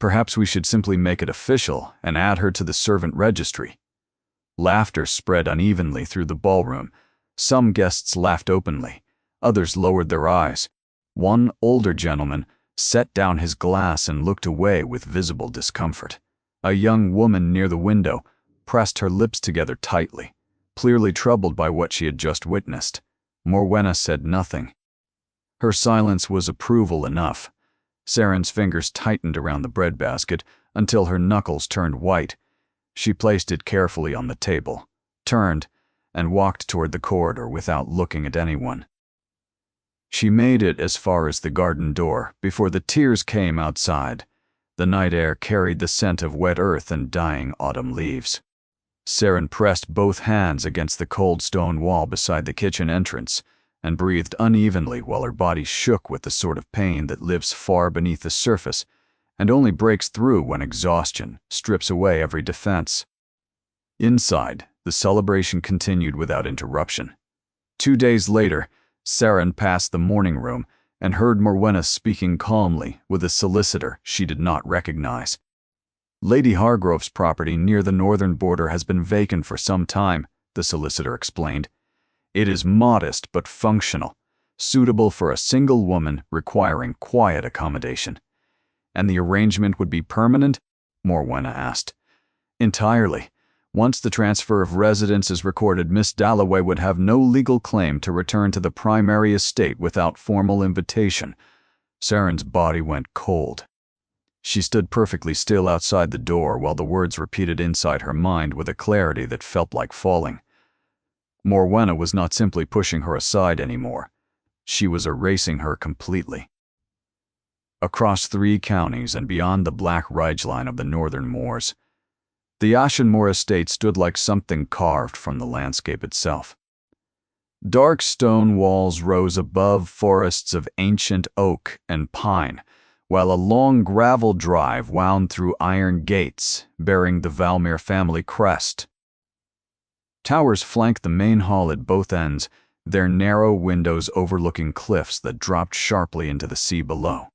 Perhaps we should simply make it official and add her to the servant registry." Laughter spread unevenly through the ballroom. Some guests laughed openly, others lowered their eyes. One older gentleman set down his glass and looked away with visible discomfort. A young woman near the window pressed her lips together tightly, clearly troubled by what she had just witnessed. Morwenna said nothing. Her silence was approval enough. Saren's fingers tightened around the breadbasket until her knuckles turned white. She placed it carefully on the table, turned, and walked toward the corridor without looking at anyone. She made it as far as the garden door before the tears came outside. The night air carried the scent of wet earth and dying autumn leaves. Saren pressed both hands against the cold stone wall beside the kitchen entrance and breathed unevenly while her body shook with the sort of pain that lives far beneath the surface and only breaks through when exhaustion strips away every defense. Inside, the celebration continued without interruption. 2 days later, Saren passed the morning room and heard Morwenna speaking calmly with a solicitor she did not recognize. "Lady Hargrove's property near the northern border has been vacant for some time," the solicitor explained. "It is modest but functional, suitable for a single woman requiring quiet accommodation." "And the arrangement would be permanent?" Morwenna asked. "Entirely. Once the transfer of residence is recorded, Miss Dalloway would have no legal claim to return to the primary estate without formal invitation." Saren's body went cold. She stood perfectly still outside the door while the words repeated inside her mind with a clarity that felt like falling. Morwenna was not simply pushing her aside anymore. She was erasing her completely. Across 3 counties and beyond the black ridgeline of the northern moors, the Ashenmore estate stood like something carved from the landscape itself. Dark stone walls rose above forests of ancient oak and pine, while a long gravel drive wound through iron gates bearing the Valmere family crest. Towers flanked the main hall at both ends, their narrow windows overlooking cliffs that dropped sharply into the sea below.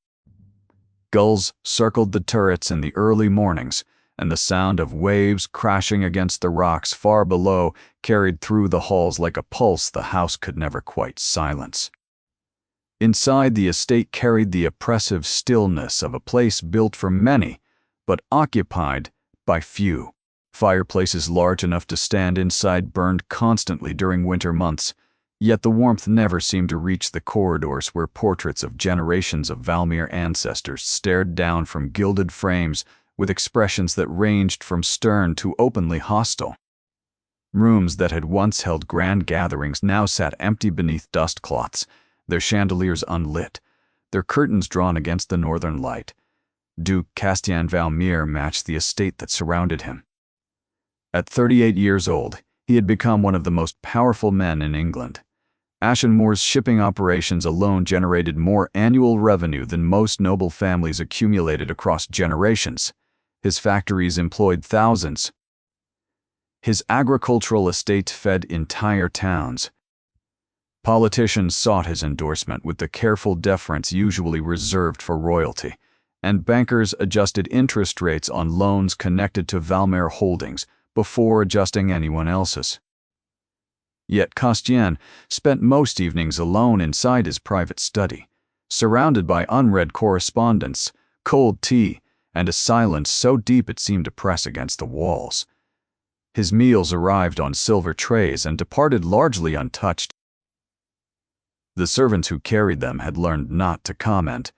Gulls circled the turrets in the early mornings, and the sound of waves crashing against the rocks far below carried through the halls like a pulse the house could never quite silence. Inside, the estate carried the oppressive stillness of a place built for many, but occupied by few. Fireplaces large enough to stand inside burned constantly during winter months, Yet the warmth never seemed to reach the corridors where portraits of generations of Valmir ancestors stared down from gilded frames with expressions that ranged from stern to openly hostile. Rooms that had once held grand gatherings now sat empty beneath dust cloths, their chandeliers unlit, their curtains drawn against the northern light. Duke Castian Valmir matched the estate that surrounded him. At 38 years old, he had become one of the most powerful men in England. Ashenmoor's shipping operations alone generated more annual revenue than most noble families accumulated across generations. His factories employed thousands. His agricultural estate fed entire towns. Politicians sought his endorsement with the careful deference usually reserved for royalty, and bankers adjusted interest rates on loans connected to Valmir holdings before adjusting anyone else's. Yet Castian spent most evenings alone inside his private study, surrounded by unread correspondence, cold tea, and a silence so deep it seemed to press against the walls. His meals arrived on silver trays and departed largely untouched. The servants who carried them had learned not to comment.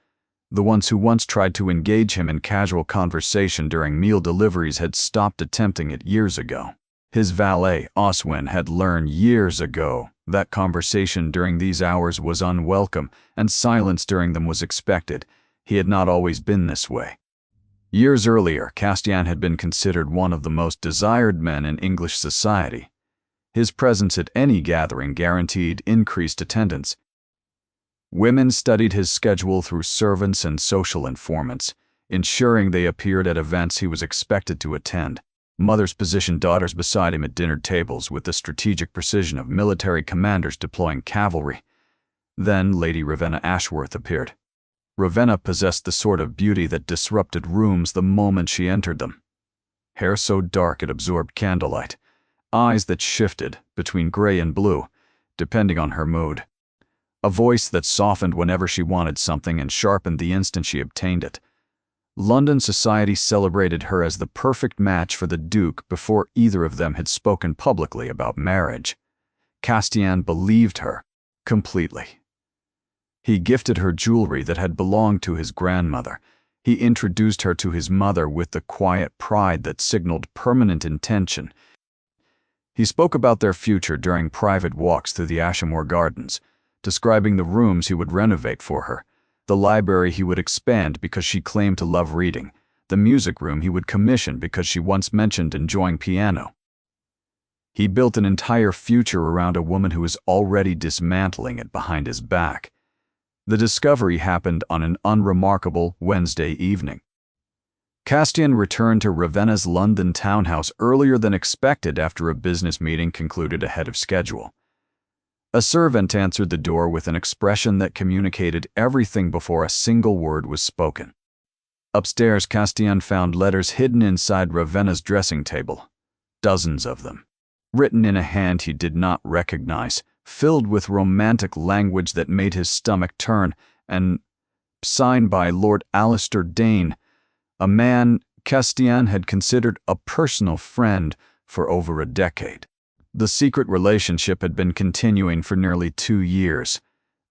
The ones who once tried to engage him in casual conversation during meal deliveries had stopped attempting it years ago. His valet, Oswin, had learned years ago that conversation during these hours was unwelcome and silence during them was expected. He had not always been this way. Years earlier, Castian had been considered one of the most desired men in English society. His presence at any gathering guaranteed increased attendance. Women studied his schedule through servants and social informants, ensuring they appeared at events he was expected to attend. Mothers positioned daughters beside him at dinner tables with the strategic precision of military commanders deploying cavalry. Then Lady Ravenna Ashworth appeared. Ravenna possessed the sort of beauty that disrupted rooms the moment she entered them. Hair so dark it absorbed candlelight, eyes that shifted between gray and blue, depending on her mood. A voice that softened whenever she wanted something and sharpened the instant she obtained it. London society celebrated her as the perfect match for the Duke before either of them had spoken publicly about marriage. Castian believed her completely. He gifted her jewelry that had belonged to his grandmother. He introduced her to his mother with the quiet pride that signaled permanent intention. He spoke about their future during private walks through the Ashenmoor gardens, describing the rooms he would renovate for her, the library he would expand because she claimed to love reading, the music room he would commission because she once mentioned enjoying piano. He built an entire future around a woman who was already dismantling it behind his back. The discovery happened on an unremarkable Wednesday evening. Castian returned to Ravenna's London townhouse earlier than expected after a business meeting concluded ahead of schedule. A servant answered the door with an expression that communicated everything before a single word was spoken. Upstairs, Castian found letters hidden inside Ravenna's dressing table, dozens of them, written in a hand he did not recognize, filled with romantic language that made his stomach turn, and signed by Lord Alistair Dane, a man Castian had considered a personal friend for over a decade. The secret relationship had been continuing for nearly 2 years,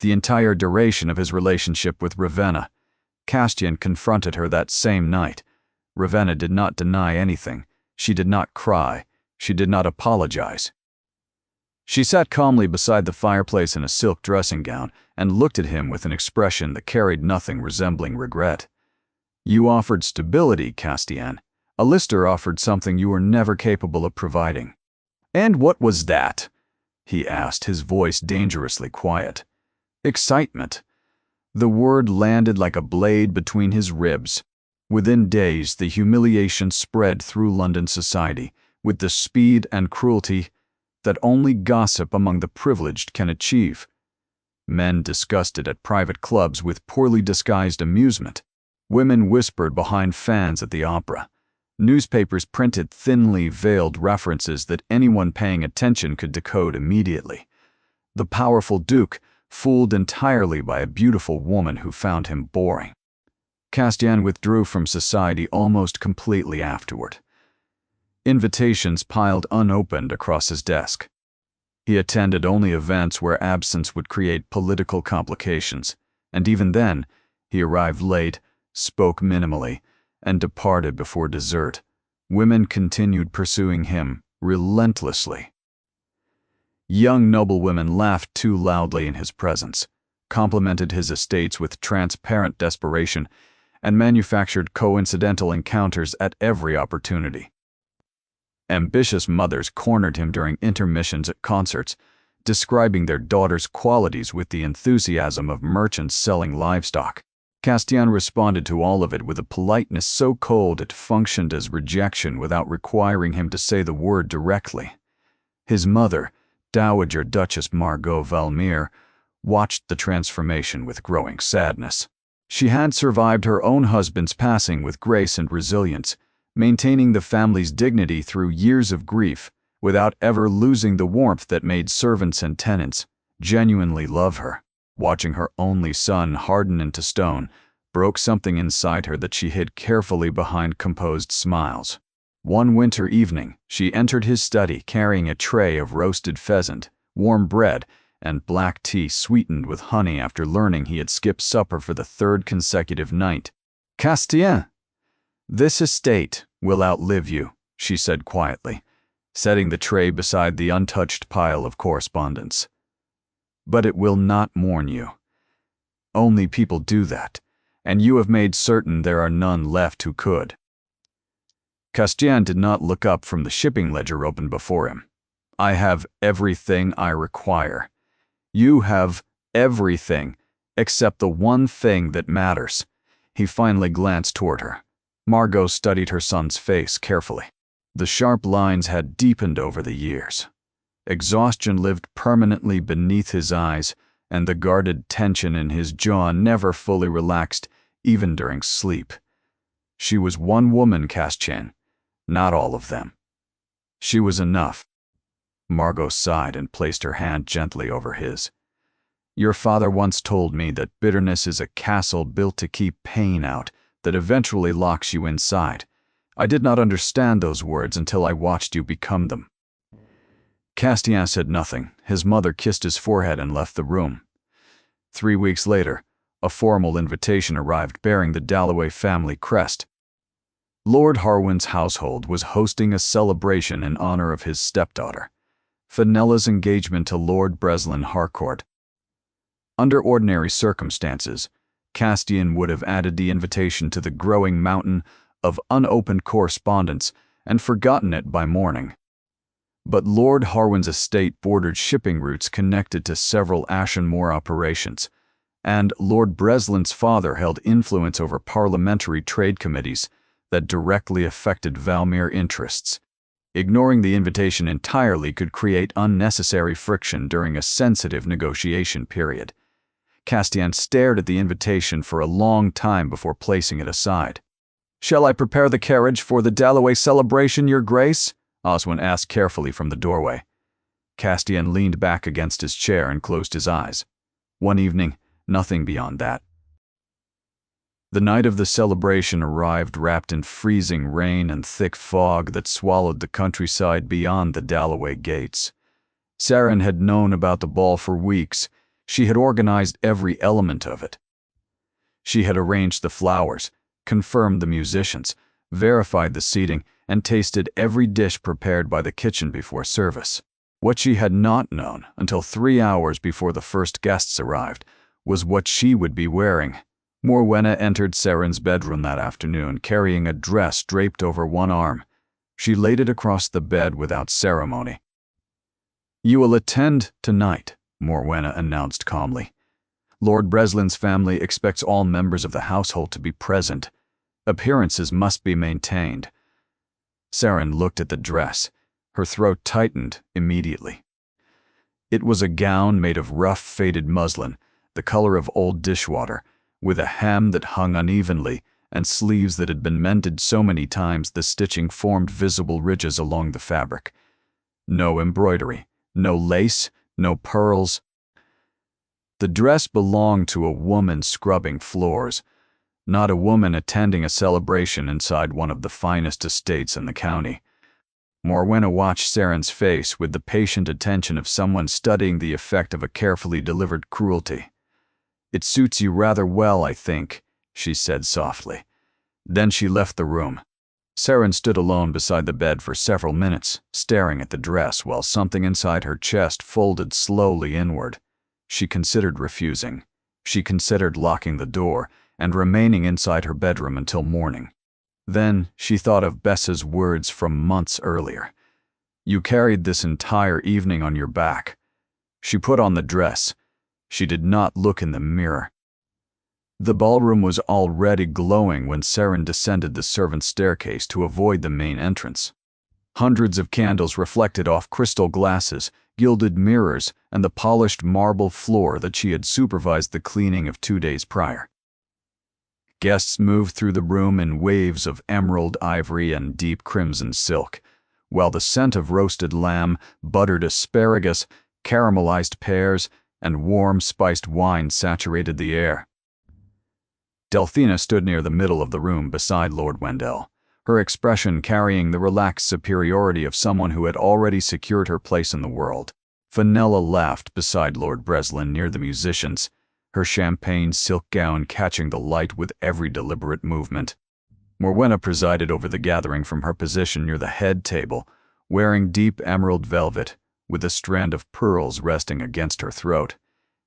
the entire duration of his relationship with Ravenna. Castian confronted her that same night. Ravenna did not deny anything. She did not cry. She did not apologize. She sat calmly beside the fireplace in a silk dressing gown and looked at him with an expression that carried nothing resembling regret. "You offered stability, Castian. A Lister offered something you were never capable of providing." "And what was that?" he asked, his voice dangerously quiet. "Excitement." The word landed like a blade between his ribs. Within days, the humiliation spread through London society with the speed and cruelty that only gossip among the privileged can achieve. Men discussed it at private clubs with poorly disguised amusement. Women whispered behind fans at the opera. Newspapers printed thinly veiled references that anyone paying attention could decode immediately. The powerful Duke, fooled entirely by a beautiful woman who found him boring. Castian withdrew from society almost completely afterward. Invitations piled unopened across his desk. He attended only events where absence would create political complications, and even then, he arrived late, spoke minimally, and departed before dessert. Women continued pursuing him relentlessly. Young noblewomen laughed too loudly in his presence, complimented his estates with transparent desperation, and manufactured coincidental encounters at every opportunity. Ambitious mothers cornered him during intermissions at concerts, describing their daughters' qualities with the enthusiasm of merchants selling livestock. Castian responded to all of it with a politeness so cold it functioned as rejection without requiring him to say the word directly. His mother, Dowager Duchess Margot Valmire, watched the transformation with growing sadness. She had survived her own husband's passing with grace and resilience, maintaining the family's dignity through years of grief without ever losing the warmth that made servants and tenants genuinely love her. Watching her only son harden into stone broke something inside her that she hid carefully behind composed smiles. One winter evening, she entered his study carrying a tray of roasted pheasant, warm bread, and black tea sweetened with honey after learning he had skipped supper for the third consecutive night. "Castian, this estate will outlive you," she said quietly, setting the tray beside the untouched pile of correspondence. "But it will not mourn you. Only people do that, and you have made certain there are none left who could." Castian did not look up from the shipping ledger open before him. "I have everything I require. You have everything except the one thing that matters." He finally glanced toward her. Margot studied her son's face carefully. The sharp lines had deepened over the years. Exhaustion lived permanently beneath his eyes, and the guarded tension in his jaw never fully relaxed, even during sleep. She was one woman, Castian, not all of them. She was enough. Margot sighed and placed her hand gently over his. "Your father once told me that bitterness is a castle built to keep pain out, that eventually locks you inside. I did not understand those words until I watched you become them." Castian said nothing. His mother kissed his forehead and left the room. 3 weeks later, a formal invitation arrived bearing the Dalloway family crest. Lord Harwin's household was hosting a celebration in honor of his stepdaughter, Fenella's engagement to Lord Breslin Harcourt. Under ordinary circumstances, Castian would have added the invitation to the growing mountain of unopened correspondence and forgotten it by morning. But Lord Harwin's estate bordered shipping routes connected to several Ashenmore operations, and Lord Breslin's father held influence over parliamentary trade committees that directly affected Valmire interests. Ignoring the invitation entirely could create unnecessary friction during a sensitive negotiation period. Castian stared at the invitation for a long time before placing it aside. "Shall I prepare the carriage for the Dalloway celebration, Your Grace?" Oswin asked carefully from the doorway. Castian leaned back against his chair and closed his eyes. One evening, nothing beyond that. The night of the celebration arrived wrapped in freezing rain and thick fog that swallowed the countryside beyond the Dalloway gates. Saren had known about the ball for weeks. She had organized every element of it. She had arranged the flowers, confirmed the musicians, verified the seating, and tasted every dish prepared by the kitchen before service. What she had not known until 3 hours before the first guests arrived was what she would be wearing. Morwenna entered Saren's bedroom that afternoon carrying a dress draped over one arm. She laid it across the bed without ceremony. "You will attend tonight," Morwenna announced calmly. "Lord Breslin's family expects all members of the household to be present. Appearances must be maintained." Saren looked at the dress. Her throat tightened immediately. It was a gown made of rough, faded muslin, the color of old dishwater, with a hem that hung unevenly and sleeves that had been mended so many times the stitching formed visible ridges along the fabric. No embroidery, no lace, no pearls. The dress belonged to a woman scrubbing floors, not a woman attending a celebration inside one of the finest estates in the county. Morwenna watched Saren's face with the patient attention of someone studying the effect of a carefully delivered cruelty. "It suits you rather well, I think," she said softly. Then she left the room. Saren stood alone beside the bed for several minutes, staring at the dress while something inside her chest folded slowly inward. She considered refusing. She considered locking the door and remaining inside her bedroom until morning. Then she thought of Bessa's words from months earlier. "You carried this entire evening on your back." She put on the dress. She did not look in the mirror. The ballroom was already glowing when Saren descended the servants' staircase to avoid the main entrance. Hundreds of candles reflected off crystal glasses, gilded mirrors, and the polished marble floor that she had supervised the cleaning of 2 days prior. Guests moved through the room in waves of emerald ivory and deep crimson silk, while the scent of roasted lamb, buttered asparagus, caramelized pears, and warm spiced wine saturated the air. Delphina stood near the middle of the room beside Lord Wendell, her expression carrying the relaxed superiority of someone who had already secured her place in the world. Fenella laughed beside Lord Breslin near the musicians, her champagne silk gown catching the light with every deliberate movement. Morwenna presided over the gathering from her position near the head table, wearing deep emerald velvet, with a strand of pearls resting against her throat.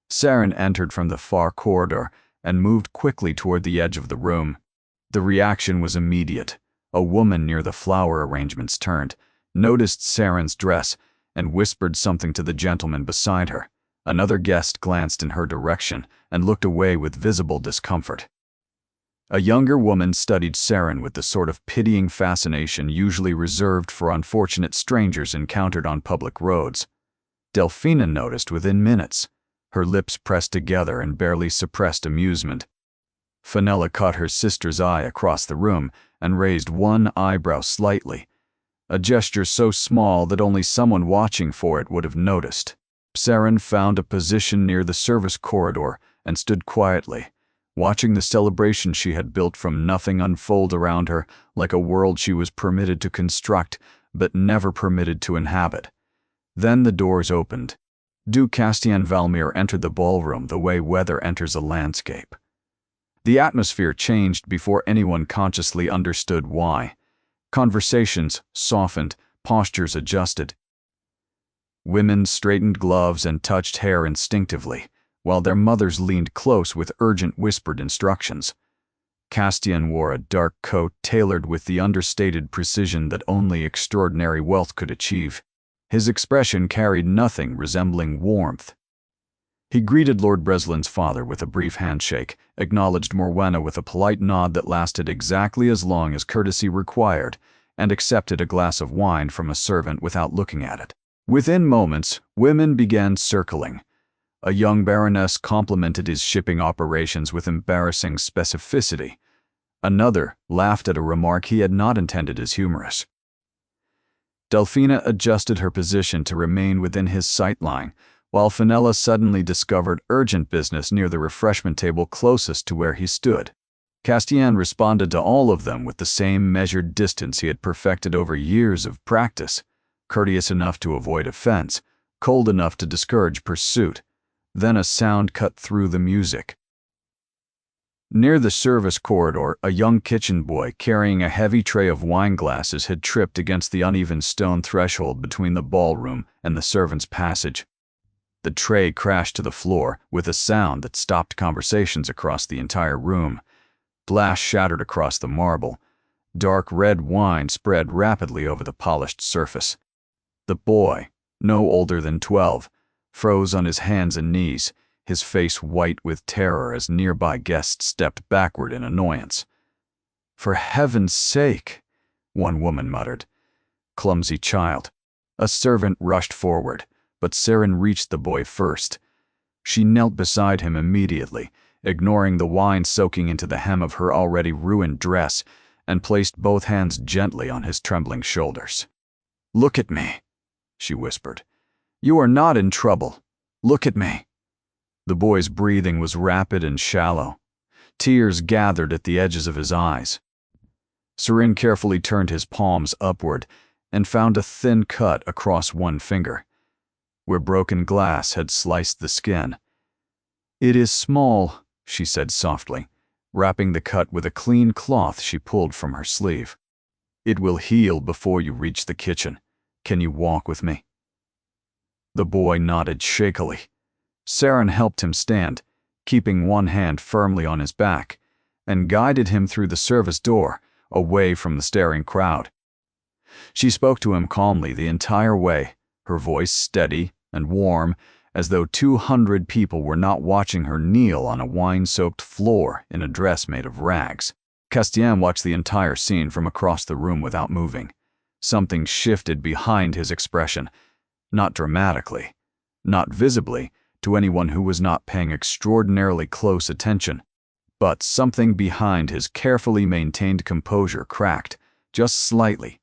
Saren entered from the far corridor and moved quickly toward the edge of the room. The reaction was immediate. A woman near the flower arrangements turned, noticed Saren's dress, and whispered something to the gentleman beside her. Another guest glanced in her direction and looked away with visible discomfort. A younger woman studied Saren with the sort of pitying fascination usually reserved for unfortunate strangers encountered on public roads. Delphina noticed within minutes, her lips pressed together in barely suppressed amusement. Fenella caught her sister's eye across the room and raised one eyebrow slightly, a gesture so small that only someone watching for it would have noticed. Saren found a position near the service corridor and stood quietly, watching the celebration she had built from nothing unfold around her like a world she was permitted to construct but never permitted to inhabit. Then the doors opened. Duke Castian Valmir entered the ballroom the way weather enters a landscape. The atmosphere changed before anyone consciously understood why. Conversations softened, postures adjusted. Women straightened gloves and touched hair instinctively, while their mothers leaned close with urgent whispered instructions. Castian wore a dark coat tailored with the understated precision that only extraordinary wealth could achieve. His expression carried nothing resembling warmth. He greeted Lord Breslin's father with a brief handshake, acknowledged Morwenna with a polite nod that lasted exactly as long as courtesy required, and accepted a glass of wine from a servant without looking at it. Within moments, women began circling. A young baroness complimented his shipping operations with embarrassing specificity. Another laughed at a remark he had not intended as humorous. Delphina adjusted her position to remain within his sightline, while Fenella suddenly discovered urgent business near the refreshment table closest to where he stood. Castian responded to all of them with the same measured distance he had perfected over years of practice, courteous enough to avoid offense, cold enough to discourage pursuit. Then a sound cut through the music. Near the service corridor, a young kitchen boy carrying a heavy tray of wine glasses had tripped against the uneven stone threshold between the ballroom and the servants' passage. The tray crashed to the floor with a sound that stopped conversations across the entire room. Glass shattered across the marble. Dark red wine spread rapidly over the polished surface. The boy, no older than 12, froze on his hands and knees, his face white with terror as nearby guests stepped backward in annoyance. "For heaven's sake," one woman muttered. "Clumsy child." A servant rushed forward, but Saren reached the boy first. She knelt beside him immediately, ignoring the wine soaking into the hem of her already ruined dress, and placed both hands gently on his trembling shoulders. "Look at me," she whispered. "You are not in trouble. Look at me." The boy's breathing was rapid and shallow. Tears gathered at the edges of his eyes. Saren carefully turned his palms upward, and found a thin cut across one finger, where broken glass had sliced the skin. "It is small," she said softly, wrapping the cut with a clean cloth she pulled from her sleeve. "It will heal before you reach the kitchen. Can you walk with me?" The boy nodded shakily. Saren helped him stand, keeping one hand firmly on his back, and guided him through the service door, away from the staring crowd. She spoke to him calmly the entire way, her voice steady and warm, as though 200 people were not watching her kneel on a wine-soaked floor in a dress made of rags. Castien watched the entire scene from across the room without moving. Something shifted behind his expression, not dramatically, not visibly to anyone who was not paying extraordinarily close attention, but something behind his carefully maintained composure cracked, just slightly,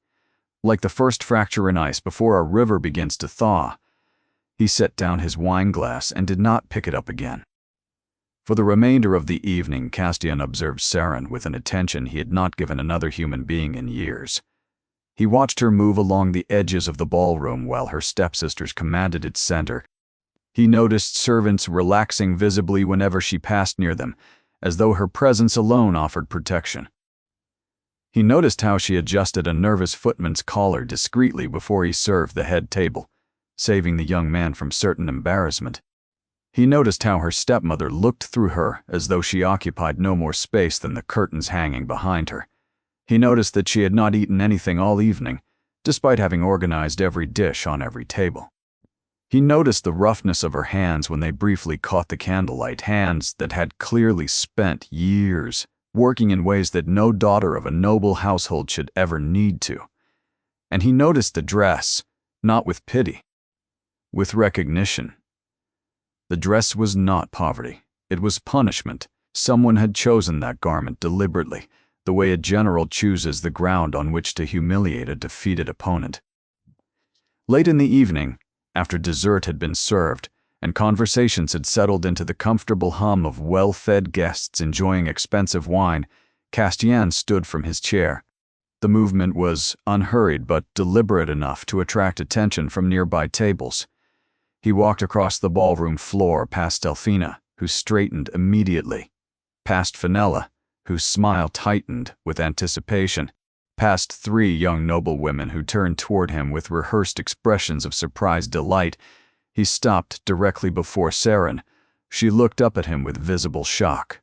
like the first fracture in ice before a river begins to thaw. He set down his wine glass and did not pick it up again. For the remainder of the evening, Castien observed Saren with an attention he had not given another human being in years. He watched her move along the edges of the ballroom while her stepsisters commanded its center. He noticed servants relaxing visibly whenever she passed near them, as though her presence alone offered protection. He noticed how she adjusted a nervous footman's collar discreetly before he served the head table, saving the young man from certain embarrassment. He noticed how her stepmother looked through her as though she occupied no more space than the curtains hanging behind her. He noticed that she had not eaten anything all evening, despite having organized every dish on every table. He noticed the roughness of her hands when they briefly caught the candlelight, hands that had clearly spent years working in ways that no daughter of a noble household should ever need to. And he noticed the dress, not with pity, with recognition. The dress was not poverty. It was punishment. Someone had chosen that garment deliberately, the way a general chooses the ground on which to humiliate a defeated opponent. Late in the evening, after dessert had been served, and conversations had settled into the comfortable hum of well-fed guests enjoying expensive wine, Castien stood from his chair. The movement was unhurried but deliberate enough to attract attention from nearby tables. He walked across the ballroom floor past Delphina, who straightened immediately, past Fenella, whose smile tightened with anticipation, past 3 young noblewomen who turned toward him with rehearsed expressions of surprised delight. He stopped directly before Saren. She looked up at him with visible shock.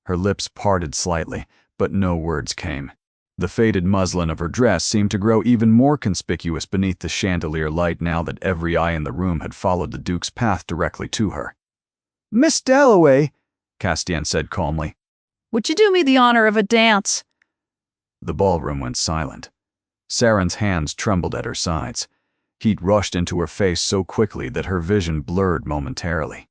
Her lips parted slightly, but no words came. The faded muslin of her dress seemed to grow even more conspicuous beneath the chandelier light now that every eye in the room had followed the Duke's path directly to her. "Miss Dalloway," Castien said calmly, "would you do me the honor of a dance?" The ballroom went silent. Saren's hands trembled at her sides. Heat rushed into her face so quickly that her vision blurred momentarily.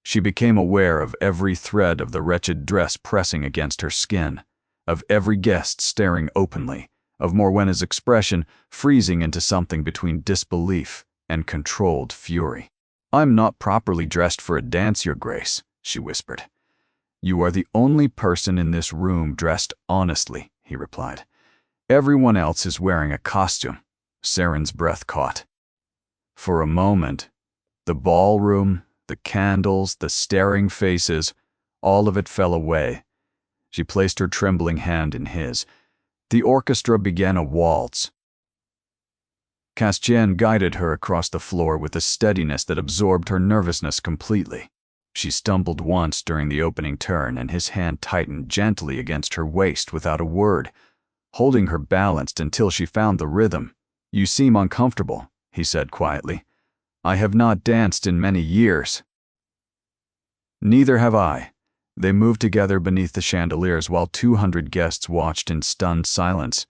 She became aware of every thread of the wretched dress pressing against her skin, of every guest staring openly, of Morwenna's expression freezing into something between disbelief and controlled fury. "I'm not properly dressed for a dance, Your Grace," she whispered. "You are the only person in this room dressed honestly," he replied. "Everyone else is wearing a costume." Saren's breath caught. For a moment, the ballroom, the candles, the staring faces, all of it fell away. She placed her trembling hand in his. The orchestra began a waltz. Castien guided her across the floor with a steadiness that absorbed her nervousness completely. She stumbled once during the opening turn, and his hand tightened gently against her waist without a word, holding her balanced until she found the rhythm. "You seem uncomfortable," he said quietly. "I have not danced in many years." "Neither have I." They moved together beneath the chandeliers while 200 guests watched in stunned silence.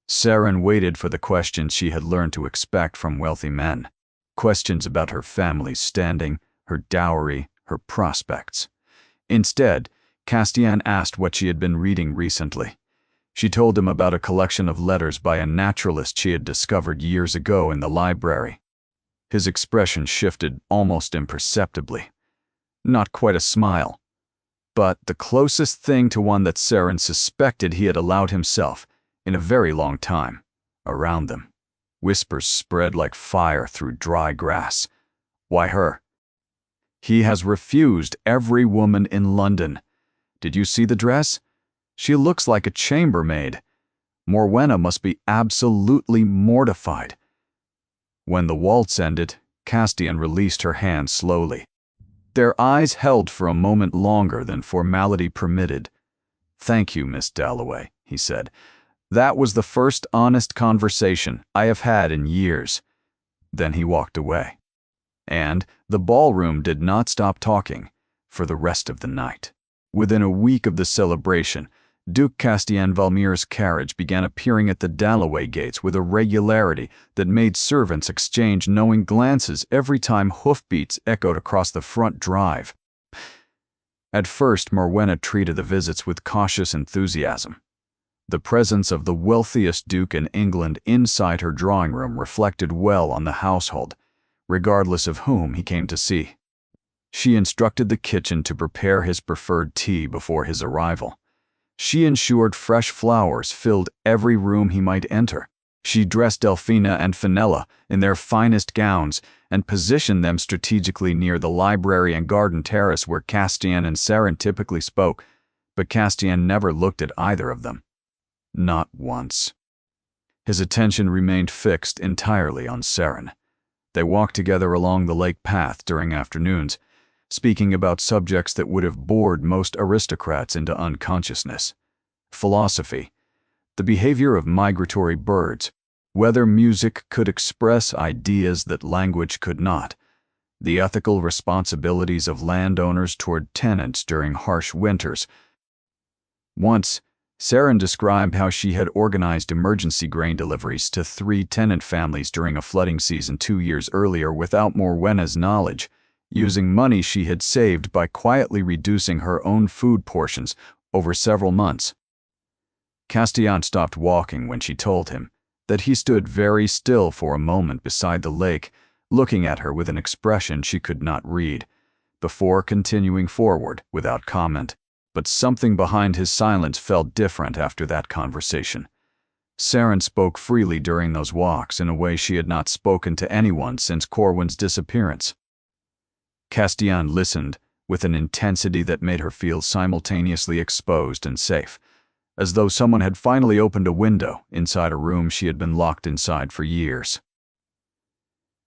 Saren waited for the questions she had learned to expect from wealthy men. Questions about her family's standing, her dowry, her prospects. Instead, Castien asked what she had been reading recently. She told him about a collection of letters by a naturalist she had discovered years ago in the library. His expression shifted almost imperceptibly. Not quite a smile, but the closest thing to one that Saren suspected he had allowed himself in a very long time, around them. Whispers spread like fire through dry grass. Why her? He has refused every woman in London. Did you see the dress? She looks like a chambermaid. Morwenna must be absolutely mortified. When the waltz ended, Castian released her hand slowly. Their eyes held for a moment longer than formality permitted. "Thank you, Miss Dalloway," he said. "That was the first honest conversation I have had in years." Then he walked away. And the ballroom did not stop talking for the rest of the night. Within a week of the celebration, Duke Castian Valmir's carriage began appearing at the Dalloway gates with a regularity that made servants exchange knowing glances every time hoofbeats echoed across the front drive. At first, Morwenna treated the visits with cautious enthusiasm. The presence of the wealthiest duke in England inside her drawing room reflected well on the household, regardless of whom he came to see. She instructed the kitchen to prepare his preferred tea before his arrival. She ensured fresh flowers filled every room he might enter. She dressed Delphina and Fenella in their finest gowns and positioned them strategically near the library and garden terrace where Castian and Saren typically spoke, but Castian never looked at either of them. Not once. His attention remained fixed entirely on Saren. They walked together along the lake path during afternoons, speaking about subjects that would have bored most aristocrats into unconsciousness. Philosophy, the behavior of migratory birds, whether music could express ideas that language could not, the ethical responsibilities of landowners toward tenants during harsh winters. Once, Saren described how she had organized emergency grain deliveries to 3 tenant families during a flooding season 2 years earlier without Morwenna's knowledge, using money she had saved by quietly reducing her own food portions over several months. Castian stopped walking when she told him that he stood very still for a moment beside the lake, looking at her with an expression she could not read, before continuing forward without comment. But something behind his silence felt different after that conversation. Saren spoke freely during those walks in a way she had not spoken to anyone since Corwin's disappearance. Castian listened with an intensity that made her feel simultaneously exposed and safe, as though someone had finally opened a window inside a room she had been locked inside for years.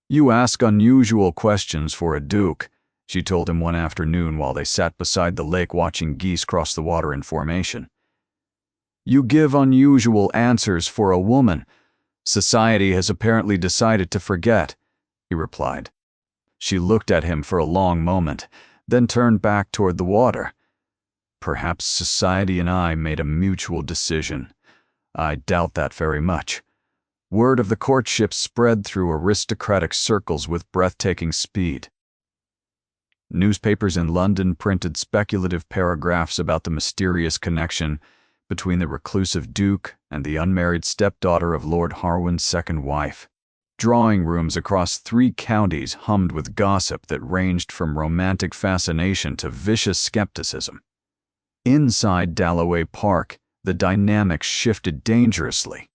"You ask unusual questions for a duke," she told him one afternoon while they sat beside the lake watching geese cross the water in formation. "You give unusual answers for a woman. Society has apparently decided to forget," he replied. She looked at him for a long moment, then turned back toward the water. "Perhaps society and I made a mutual decision. I doubt that very much." Word of the courtship spread through aristocratic circles with breathtaking speed. Newspapers in London printed speculative paragraphs about the mysterious connection between the reclusive duke and the unmarried stepdaughter of Lord Harwin's second wife. Drawing rooms across 3 counties hummed with gossip that ranged from romantic fascination to vicious skepticism. Inside Dalloway Park, the dynamics shifted dangerously.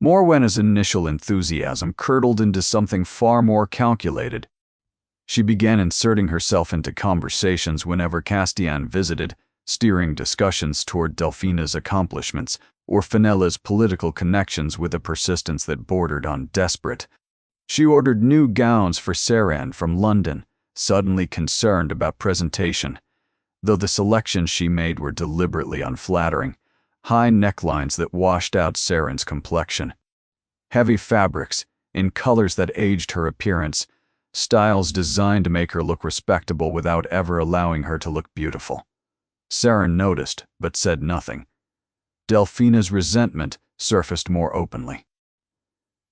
Morwenna's initial enthusiasm curdled into something far more calculated. She began inserting herself into conversations whenever Castian visited, steering discussions toward Delphina's accomplishments or Fenella's political connections with a persistence that bordered on desperate. She ordered new gowns for Saren from London, suddenly concerned about presentation, though the selections she made were deliberately unflattering, high necklines that washed out Saren's complexion. Heavy fabrics, in colors that aged her appearance, styles designed to make her look respectable without ever allowing her to look beautiful. Saren noticed, but said nothing. Delphina's resentment surfaced more openly.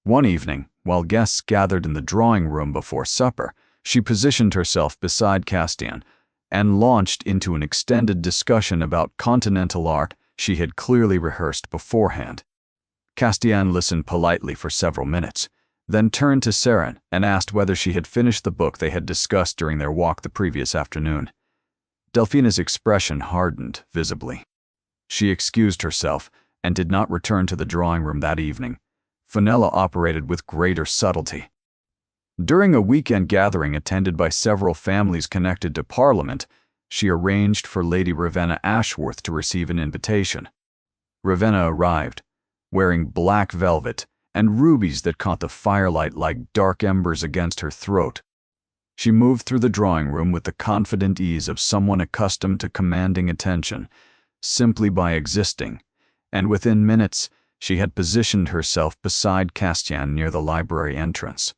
One evening, while guests gathered in the drawing room before supper, she positioned herself beside Castian and launched into an extended discussion about continental art she had clearly rehearsed beforehand. Castian listened politely for several minutes, then turned to Saren and asked whether she had finished the book they had discussed during their walk the previous afternoon. Delphina's expression hardened visibly. She excused herself and did not return to the drawing room that evening, Fenella operated with greater subtlety. During a weekend gathering attended by several families connected to Parliament, she arranged for Lady Ravenna Ashworth to receive an invitation. Ravenna arrived, wearing black velvet and rubies that caught the firelight like dark embers against her throat. She moved through the drawing room with the confident ease of someone accustomed to commanding attention, simply by existing, and within minutes she had positioned herself beside Castian near the library entrance.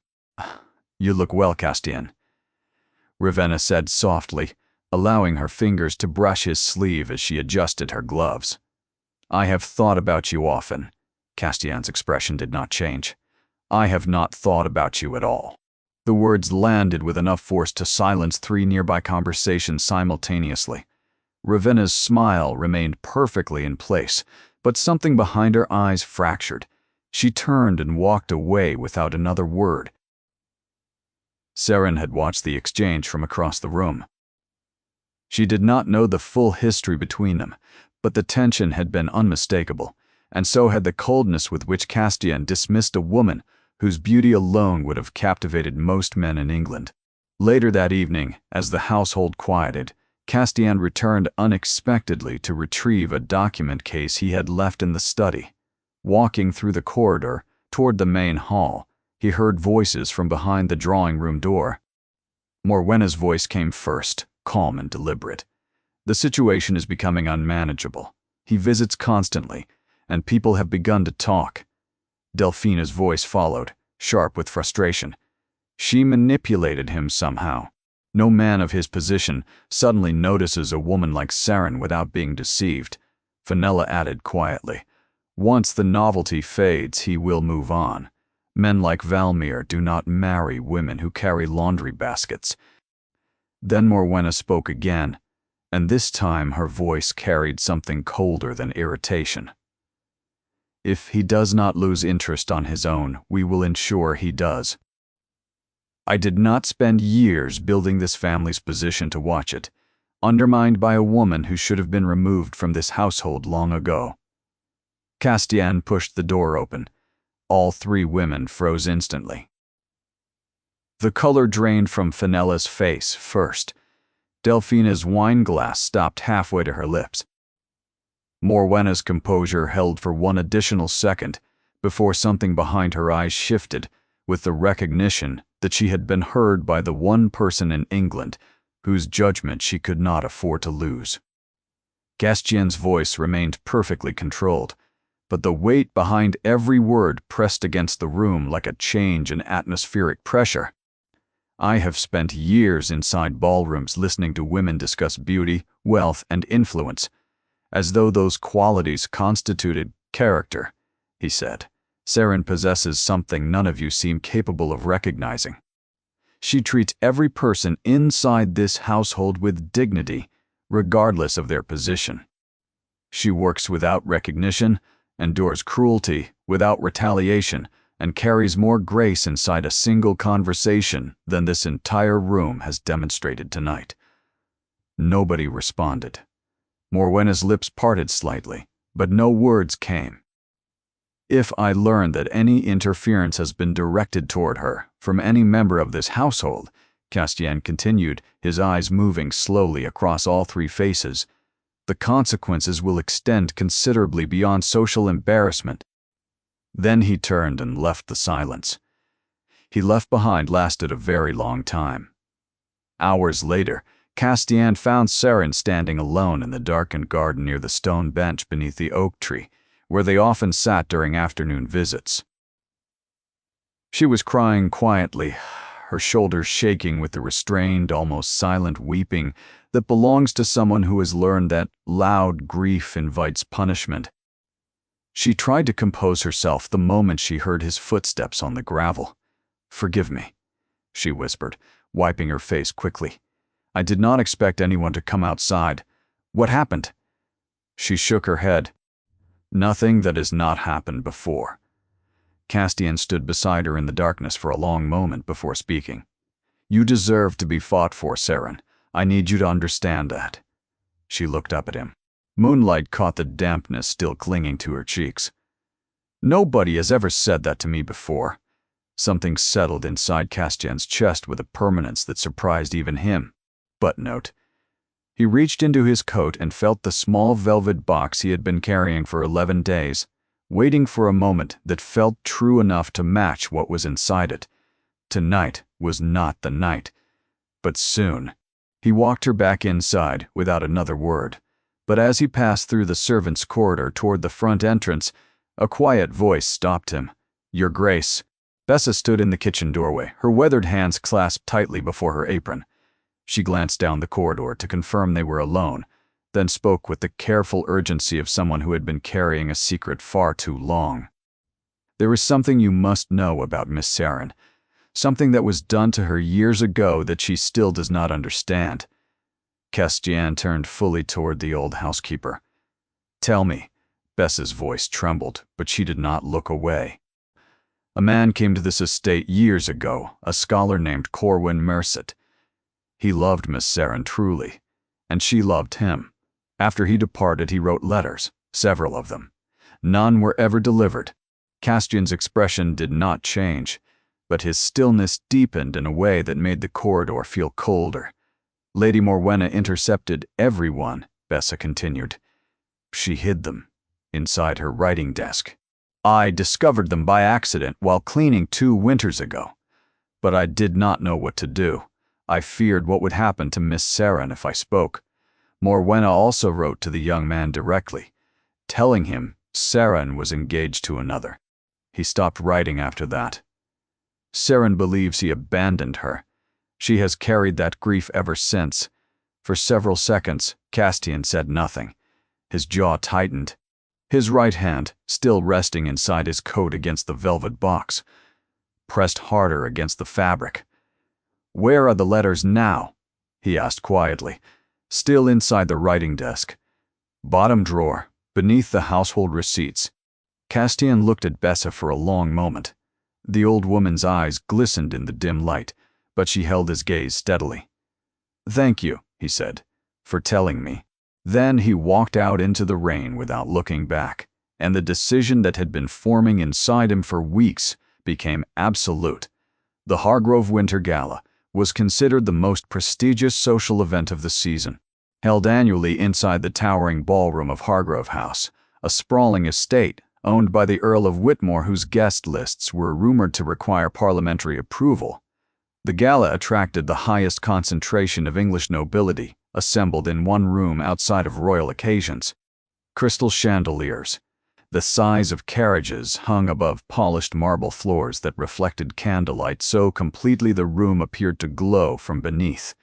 "You look well, Castian," Ravenna said softly, allowing her fingers to brush his sleeve as she adjusted her gloves. "I have thought about you often." Castian's expression did not change. "I have not thought about you at all." The words landed with enough force to silence 3 nearby conversations simultaneously. Ravenna's smile remained perfectly in place, but something behind her eyes fractured. She turned and walked away without another word. Saren had watched the exchange from across the room. She did not know the full history between them, but the tension had been unmistakable, and so had the coldness with which Castian dismissed a woman whose beauty alone would have captivated most men in England. Later that evening, as the household quieted, Castian returned unexpectedly to retrieve a document case he had left in the study. Walking through the corridor toward the main hall, he heard voices from behind the drawing room door. Morwenna's voice came first, calm and deliberate. "The situation is becoming unmanageable. He visits constantly, and people have begun to talk." Delphina's voice followed, sharp with frustration. "She manipulated him somehow. No man of his position suddenly notices a woman like Saren without being deceived." Fenella added quietly, "Once the novelty fades, he will move on. Men like Valmir do not marry women who carry laundry baskets." Then Morwenna spoke again, and this time her voice carried something colder than irritation. "If he does not lose interest on his own, we will ensure he does. I did not spend years building this family's position to watch it, undermined by a woman who should have been removed from this household long ago." Castian pushed the door open. All 3 women froze instantly. The color drained from Fenella's face first. Delphina's wine glass stopped halfway to her lips. Morwenna's composure held for one additional second before something behind her eyes shifted with the recognition that she had been heard by the one person in England whose judgment she could not afford to lose. Castian's voice remained perfectly controlled, but the weight behind every word pressed against the room like a change in atmospheric pressure. "I have spent years inside ballrooms listening to women discuss beauty, wealth, and influence, as though those qualities constituted character," he said. "Saren possesses something none of you seem capable of recognizing. She treats every person inside this household with dignity, regardless of their position. She works without recognition, endures cruelty without retaliation, and carries more grace inside a single conversation than this entire room has demonstrated tonight." Nobody responded. Morwenna's lips parted slightly, but no words came. "If I learn that any interference has been directed toward her from any member of this household," Castian continued, his eyes moving slowly across all 3 faces, "the consequences will extend considerably beyond social embarrassment." Then he turned and left the silence. He left behind lasted a very long time. Hours later, Castian found Saren standing alone in the darkened garden near the stone bench beneath the oak tree, where they often sat during afternoon visits. She was crying quietly, her shoulders shaking with the restrained, almost silent weeping that belongs to someone who has learned that loud grief invites punishment. She tried to compose herself the moment she heard his footsteps on the gravel. "Forgive me," she whispered, wiping her face quickly. "I did not expect anyone to come outside. What happened?" She shook her head. "Nothing that has not happened before." Castian stood beside her in the darkness for a long moment before speaking. "You deserve to be fought for, Saren. I need you to understand that." She looked up at him. Moonlight caught the dampness still clinging to her cheeks. Nobody has ever said that to me before. Something settled inside Castian's chest with a permanence that surprised even him. But note. He reached into his coat and felt the small velvet box he had been carrying for 11 days, waiting for a moment that felt true enough to match what was inside it. Tonight was not the night. But soon. He walked her back inside without another word. But as he passed through the servants' corridor toward the front entrance, a quiet voice stopped him. "Your Grace." Bessa stood in the kitchen doorway, her weathered hands clasped tightly before her apron. She glanced down the corridor to confirm they were alone, then spoke with the careful urgency of someone who had been carrying a secret far too long. "There is something you must know about Miss Saren. Something that was done to her years ago that she still does not understand." Castian turned fully toward the old housekeeper. "Tell me." Bessa's voice trembled, but she did not look away. "A man came to this estate years ago, a scholar named Corwin Mercet. He loved Miss Saren truly, and she loved him. After he departed, he wrote letters, several of them. None were ever delivered." Castian's expression did not change, but his stillness deepened in a way that made the corridor feel colder. "Lady Morwenna intercepted everyone," Bessa continued. "She hid them inside her writing desk. I discovered them by accident while cleaning 2 winters ago. But I did not know what to do. I feared what would happen to Miss Saren if I spoke. Morwenna also wrote to the young man directly, telling him Saren was engaged to another. He stopped writing after that. Saren believes he abandoned her. She has carried that grief ever since." For several seconds, Castian said nothing. His jaw tightened. His right hand, still resting inside his coat against the velvet box, pressed harder against the fabric. "Where are the letters now?" he asked quietly. "Still inside the writing desk. Bottom drawer, beneath the household receipts." Castian looked at Bessa for a long moment. The old woman's eyes glistened in the dim light, but she held his gaze steadily. "Thank you," he said, "for telling me." Then he walked out into the rain without looking back, and the decision that had been forming inside him for weeks became absolute. The Hargrove Winter Gala was considered the most prestigious social event of the season, held annually inside the towering ballroom of Hargrove House, a sprawling estate owned by the Earl of Whitmore, whose guest lists were rumored to require parliamentary approval. The gala attracted the highest concentration of English nobility, assembled in one room outside of royal occasions. Crystal chandeliers, the size of carriages, hung above polished marble floors that reflected candlelight so completely the room appeared to glow from beneath.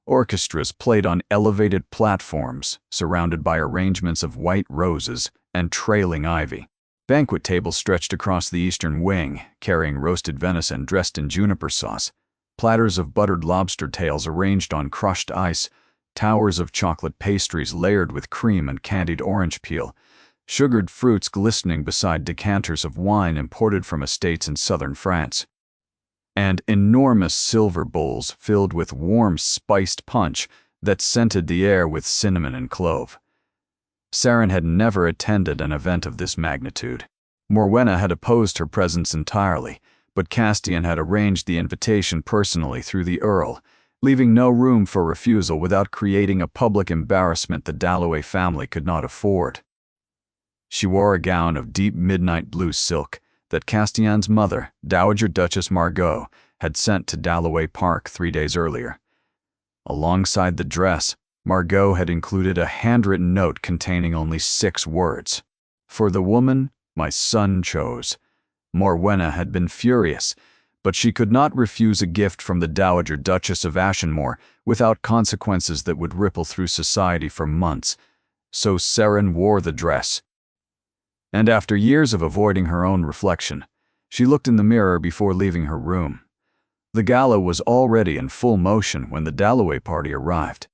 Orchestras played on elevated platforms, surrounded by arrangements of white roses and trailing ivy. Banquet tables stretched across the eastern wing, carrying roasted venison dressed in juniper sauce, platters of buttered lobster tails arranged on crushed ice, towers of chocolate pastries layered with cream and candied orange peel, sugared fruits glistening beside decanters of wine imported from estates in southern France, and enormous silver bowls filled with warm spiced punch that scented the air with cinnamon and clove. Saren had never attended an event of this magnitude. Morwenna had opposed her presence entirely, but Castian had arranged the invitation personally through the Earl, leaving no room for refusal without creating a public embarrassment the Dalloway family could not afford. She wore a gown of deep midnight blue silk that Castian's mother, Dowager Duchess Margot, had sent to Dalloway Park 3 days earlier. Alongside the dress, Margot had included a handwritten note containing only 6 words. "For the woman my son chose." Morwenna had been furious, but she could not refuse a gift from the Dowager Duchess of Ashenmore without consequences that would ripple through society for months. So Saren wore the dress. And after years of avoiding her own reflection, she looked in the mirror before leaving her room. The gala was already in full motion when the Dalloway party arrived.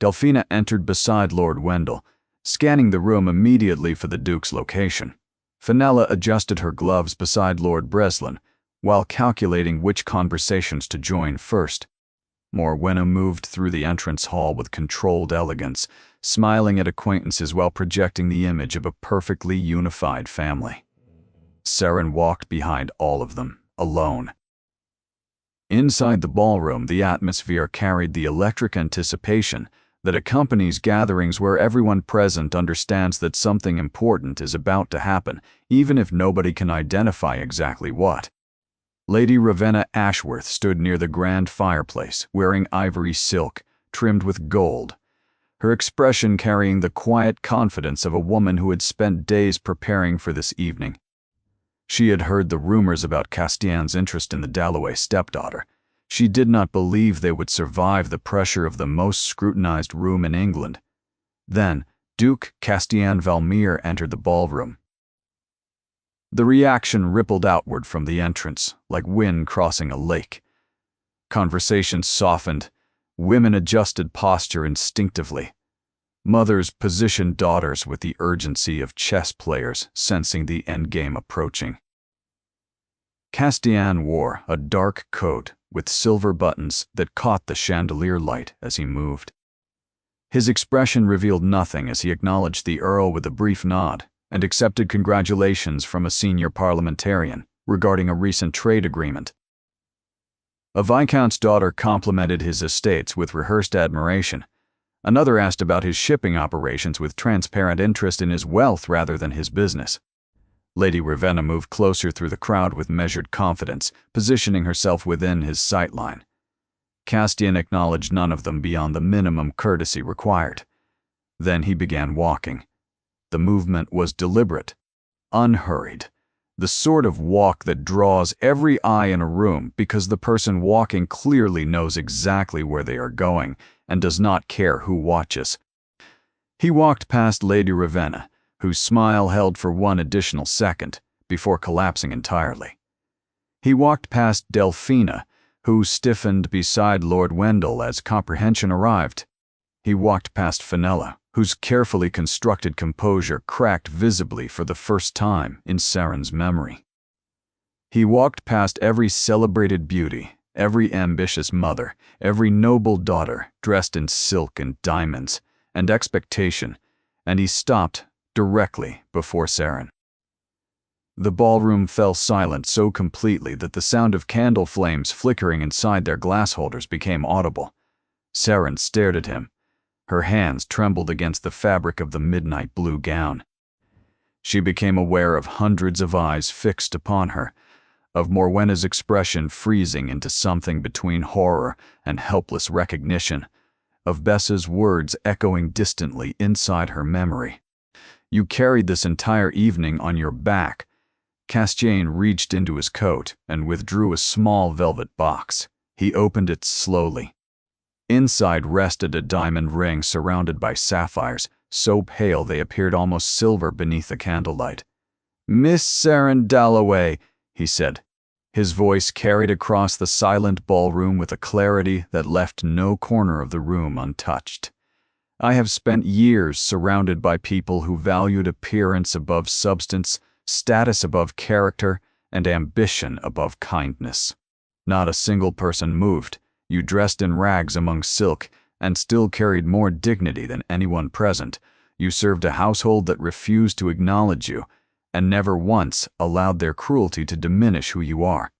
Delphina entered beside Lord Wendell, scanning the room immediately for the Duke's location. Fenella adjusted her gloves beside Lord Breslin, while calculating which conversations to join first. Morwenna moved through the entrance hall with controlled elegance, smiling at acquaintances while projecting the image of a perfectly unified family. Saren walked behind all of them, alone. Inside the ballroom, the atmosphere carried the electric anticipation that accompanies gatherings where everyone present understands that something important is about to happen, even if nobody can identify exactly what. Lady Ravenna Ashworth stood near the grand fireplace, wearing ivory silk, trimmed with gold, her expression carrying the quiet confidence of a woman who had spent days preparing for this evening. She had heard the rumors about Castian's interest in the Dalloway stepdaughter. She did not believe they would survive the pressure of the most scrutinized room in England. Then, Duke Castian Valmir entered the ballroom. The reaction rippled outward from the entrance, like wind crossing a lake. Conversation softened. Women adjusted posture instinctively. Mothers positioned daughters with the urgency of chess players sensing the endgame approaching. Castian wore a dark coat with silver buttons that caught the chandelier light as he moved. His expression revealed nothing as he acknowledged the Earl with a brief nod and accepted congratulations from a senior parliamentarian regarding a recent trade agreement. A Viscount's daughter complimented his estates with rehearsed admiration. Another asked about his shipping operations with transparent interest in his wealth rather than his business. Lady Ravenna moved closer through the crowd with measured confidence, positioning herself within his sightline. Castian acknowledged none of them beyond the minimum courtesy required. Then he began walking. The movement was deliberate, unhurried, the sort of walk that draws every eye in a room because the person walking clearly knows exactly where they are going and does not care who watches. He walked past Lady Ravenna, whose smile held for one additional second before collapsing entirely. He walked past Delphina, who stiffened beside Lord Wendell as comprehension arrived. He walked past Fenella, whose carefully constructed composure cracked visibly for the first time in Saren's memory. He walked past every celebrated beauty, every ambitious mother, every noble daughter dressed in silk and diamonds and expectation, and he stopped directly before Saren. The ballroom fell silent so completely that the sound of candle flames flickering inside their glass holders became audible. Saren stared at him. Her hands trembled against the fabric of the midnight blue gown. She became aware of hundreds of eyes fixed upon her, of Morwenna's expression freezing into something between horror and helpless recognition, of Bessa's words echoing distantly inside her memory. "You carried this entire evening on your back." Castian reached into his coat and withdrew a small velvet box. He opened it slowly. Inside rested a diamond ring surrounded by sapphires, so pale they appeared almost silver beneath the candlelight. "Miss Saren Dalloway," he said. His voice carried across the silent ballroom with a clarity that left no corner of the room untouched. "I have spent years surrounded by people who valued appearance above substance, status above character, and ambition above kindness. Not a single person moved. You dressed in rags among silk, and still carried more dignity than anyone present. You served a household that refused to acknowledge you, and never once allowed their cruelty to diminish who you are.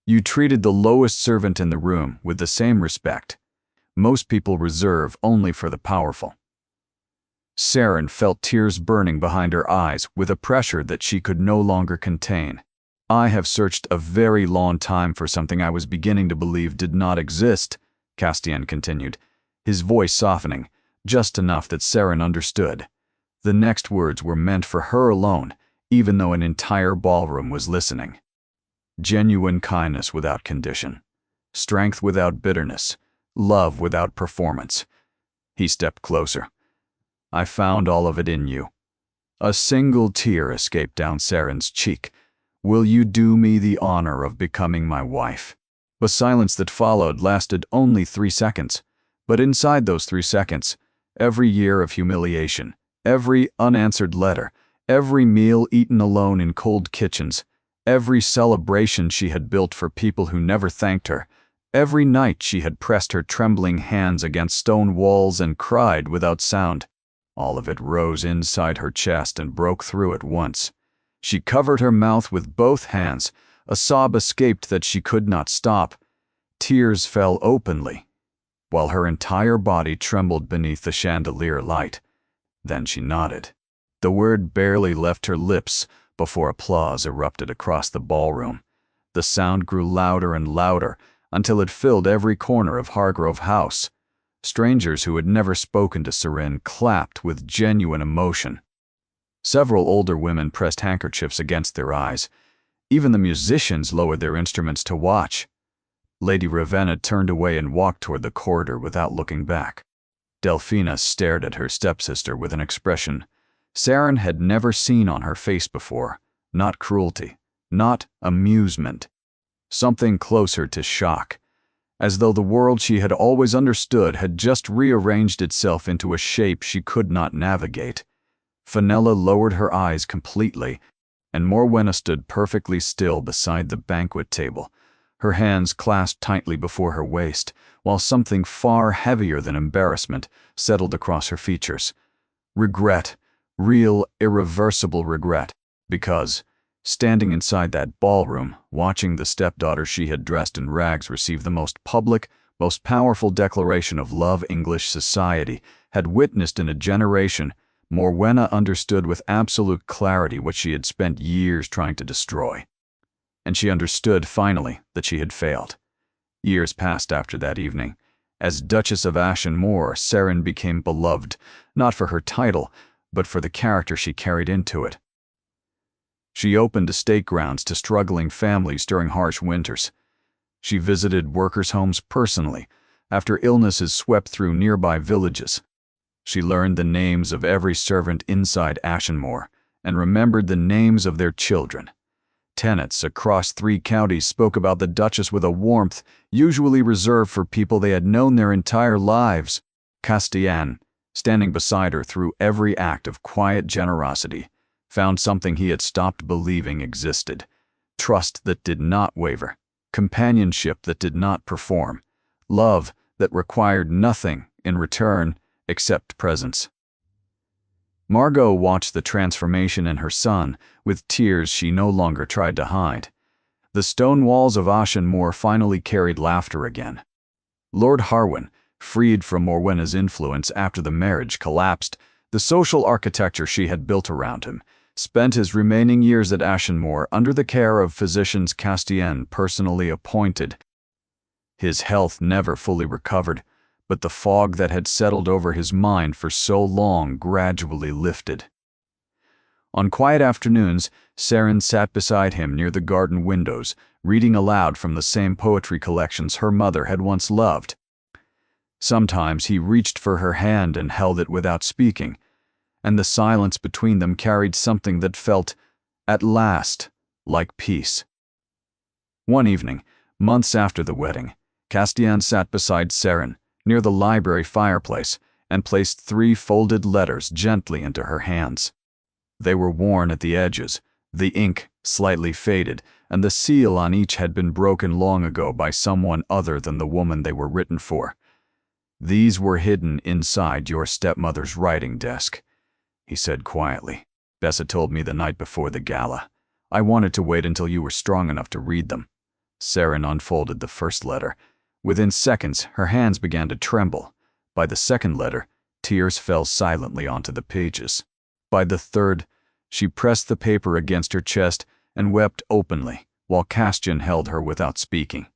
You treated the lowest servant in the room with the same respect. Most people reserve only for the powerful." Saren felt tears burning behind her eyes with a pressure that she could no longer contain. "I have searched a very long time for something I was beginning to believe did not exist," Castian continued, his voice softening, just enough that Saren understood. The next words were meant for her alone, even though an entire ballroom was listening. "Genuine kindness without condition. Strength without bitterness. Love without performance." He stepped closer. "I found all of it in you." A single tear escaped down Saren's cheek. "Will you do me the honor of becoming my wife?" The silence that followed lasted only 3 seconds, but inside those 3 seconds, every year of humiliation, every unanswered letter, every meal eaten alone in cold kitchens, every celebration she had built for people who never thanked her, Every night she had pressed her trembling hands against stone walls and cried without sound. All of it rose inside her chest and broke through at once. She covered her mouth with both hands. A sob escaped that she could not stop. Tears fell openly, while her entire body trembled beneath the chandelier light. Then she nodded. The word barely left her lips before applause erupted across the ballroom. The sound grew louder and louder until it filled every corner of Hargrove House. Strangers who had never spoken to Seren clapped with genuine emotion. Several older women pressed handkerchiefs against their eyes. Even the musicians lowered their instruments to watch. Lady Ravenna turned away and walked toward the corridor without looking back. Delphina stared at her stepsister with an expression Seren had never seen on her face before. Not cruelty, not amusement. Something closer to shock, as though the world she had always understood had just rearranged itself into a shape she could not navigate. Fenella lowered her eyes completely, and Morwenna stood perfectly still beside the banquet table, her hands clasped tightly before her waist, while something far heavier than embarrassment settled across her features. Regret, real, irreversible regret, because, standing inside that ballroom, watching the stepdaughter she had dressed in rags receive the most public, most powerful declaration of love English society had witnessed in a generation, Morwenna understood with absolute clarity what she had spent years trying to destroy. And she understood, finally, that she had failed. Years passed after that evening. As Duchess of Ashenmore, Seren became beloved, not for her title, but for the character she carried into it. She opened estate grounds to struggling families during harsh winters. She visited workers' homes personally after illnesses swept through nearby villages. She learned the names of every servant inside Ashenmore and remembered the names of their children. Tenants across 3 counties spoke about the Duchess with a warmth usually reserved for people they had known their entire lives. Castian, standing beside her through every act of quiet generosity, found something he had stopped believing existed. Trust that did not waver, companionship that did not perform, love that required nothing in return except presence. Margot watched the transformation in her son with tears she no longer tried to hide. The stone walls of Ashenmore finally carried laughter again. Lord Harwin, freed from Morwenna's influence after the marriage collapsed, the social architecture she had built around him, spent his remaining years at Ashenmore under the care of physicians Castian personally appointed. His health never fully recovered, but the fog that had settled over his mind for so long gradually lifted. On quiet afternoons, Seren sat beside him near the garden windows, reading aloud from the same poetry collections her mother had once loved. Sometimes he reached for her hand and held it without speaking, and the silence between them carried something that felt, at last, like peace. One evening, months after the wedding, Castian sat beside Seren, near the library fireplace, and placed 3 folded letters gently into her hands. They were worn at the edges, the ink slightly faded, and the seal on each had been broken long ago by someone other than the woman they were written for. "These were hidden inside your stepmother's writing desk," he said quietly. "Bessa told me the night before the gala. I wanted to wait until you were strong enough to read them." Seren unfolded the first letter. Within seconds, her hands began to tremble. By the second letter, tears fell silently onto the pages. By the third, she pressed the paper against her chest and wept openly, while Castian held her without speaking.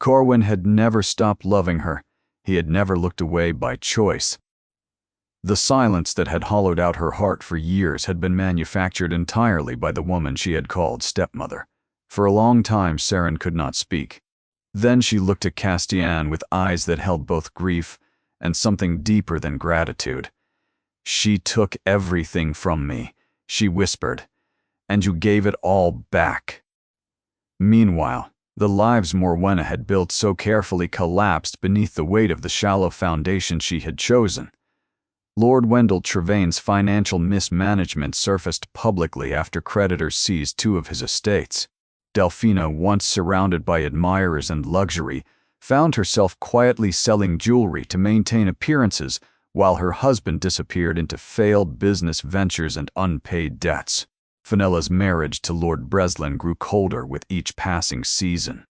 Corwin had never stopped loving her. He had never looked away by choice. The silence that had hollowed out her heart for years had been manufactured entirely by the woman she had called stepmother. For a long time, Seren could not speak. Then she looked at Castian with eyes that held both grief and something deeper than gratitude. "She took everything from me," she whispered, "and you gave it all back." Meanwhile, the lives Morwenna had built so carefully collapsed beneath the weight of the shallow foundation she had chosen. Lord Wendell Trevaine's financial mismanagement surfaced publicly after creditors seized 2 of his estates. Delphina, once surrounded by admirers and luxury, found herself quietly selling jewelry to maintain appearances while her husband disappeared into failed business ventures and unpaid debts. Fenella's marriage to Lord Breslin grew colder with each passing season.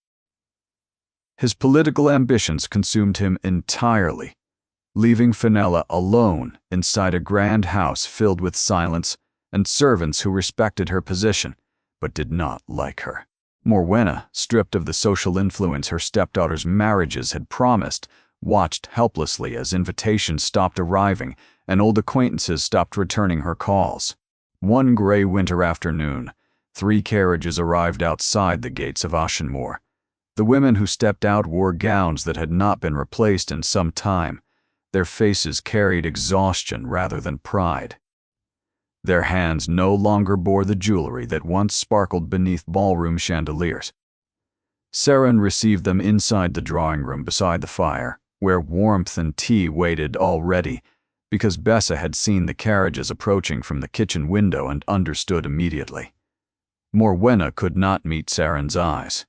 His political ambitions consumed him entirely, leaving Fenella alone inside a grand house filled with silence and servants who respected her position but did not like her. Morwenna, stripped of the social influence her stepdaughter's marriages had promised, watched helplessly as invitations stopped arriving and old acquaintances stopped returning her calls. One gray winter afternoon, 3 carriages arrived outside the gates of Ashenmoor. The women who stepped out wore gowns that had not been replaced in some time. Their faces carried exhaustion rather than pride. Their hands no longer bore the jewelry that once sparkled beneath ballroom chandeliers. Saren received them inside the drawing room beside the fire, where warmth and tea waited already, because Bessa had seen the carriages approaching from the kitchen window and understood immediately. Morwenna could not meet Saren's eyes.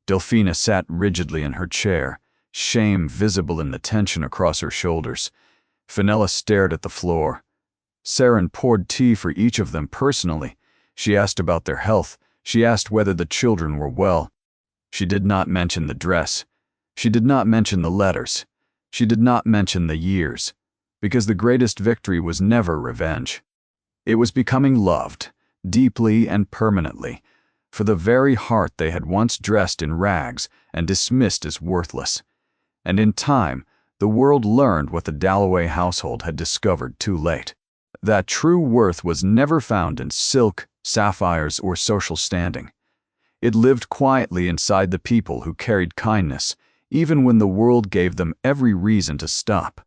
Delphina sat rigidly in her chair, shame visible in the tension across her shoulders. Fenella stared at the floor. Saren poured tea for each of them personally. She asked about their health. She asked whether the children were well. She did not mention the dress. She did not mention the letters. She did not mention the years, because the greatest victory was never revenge. It was becoming loved, deeply and permanently, for the very heart they had once dressed in rags and dismissed as worthless. And in time, the world learned what the Dalloway household had discovered too late. That true worth was never found in silk, sapphires, or social standing. It lived quietly inside the people who carried kindness, even when the world gave them every reason to stop.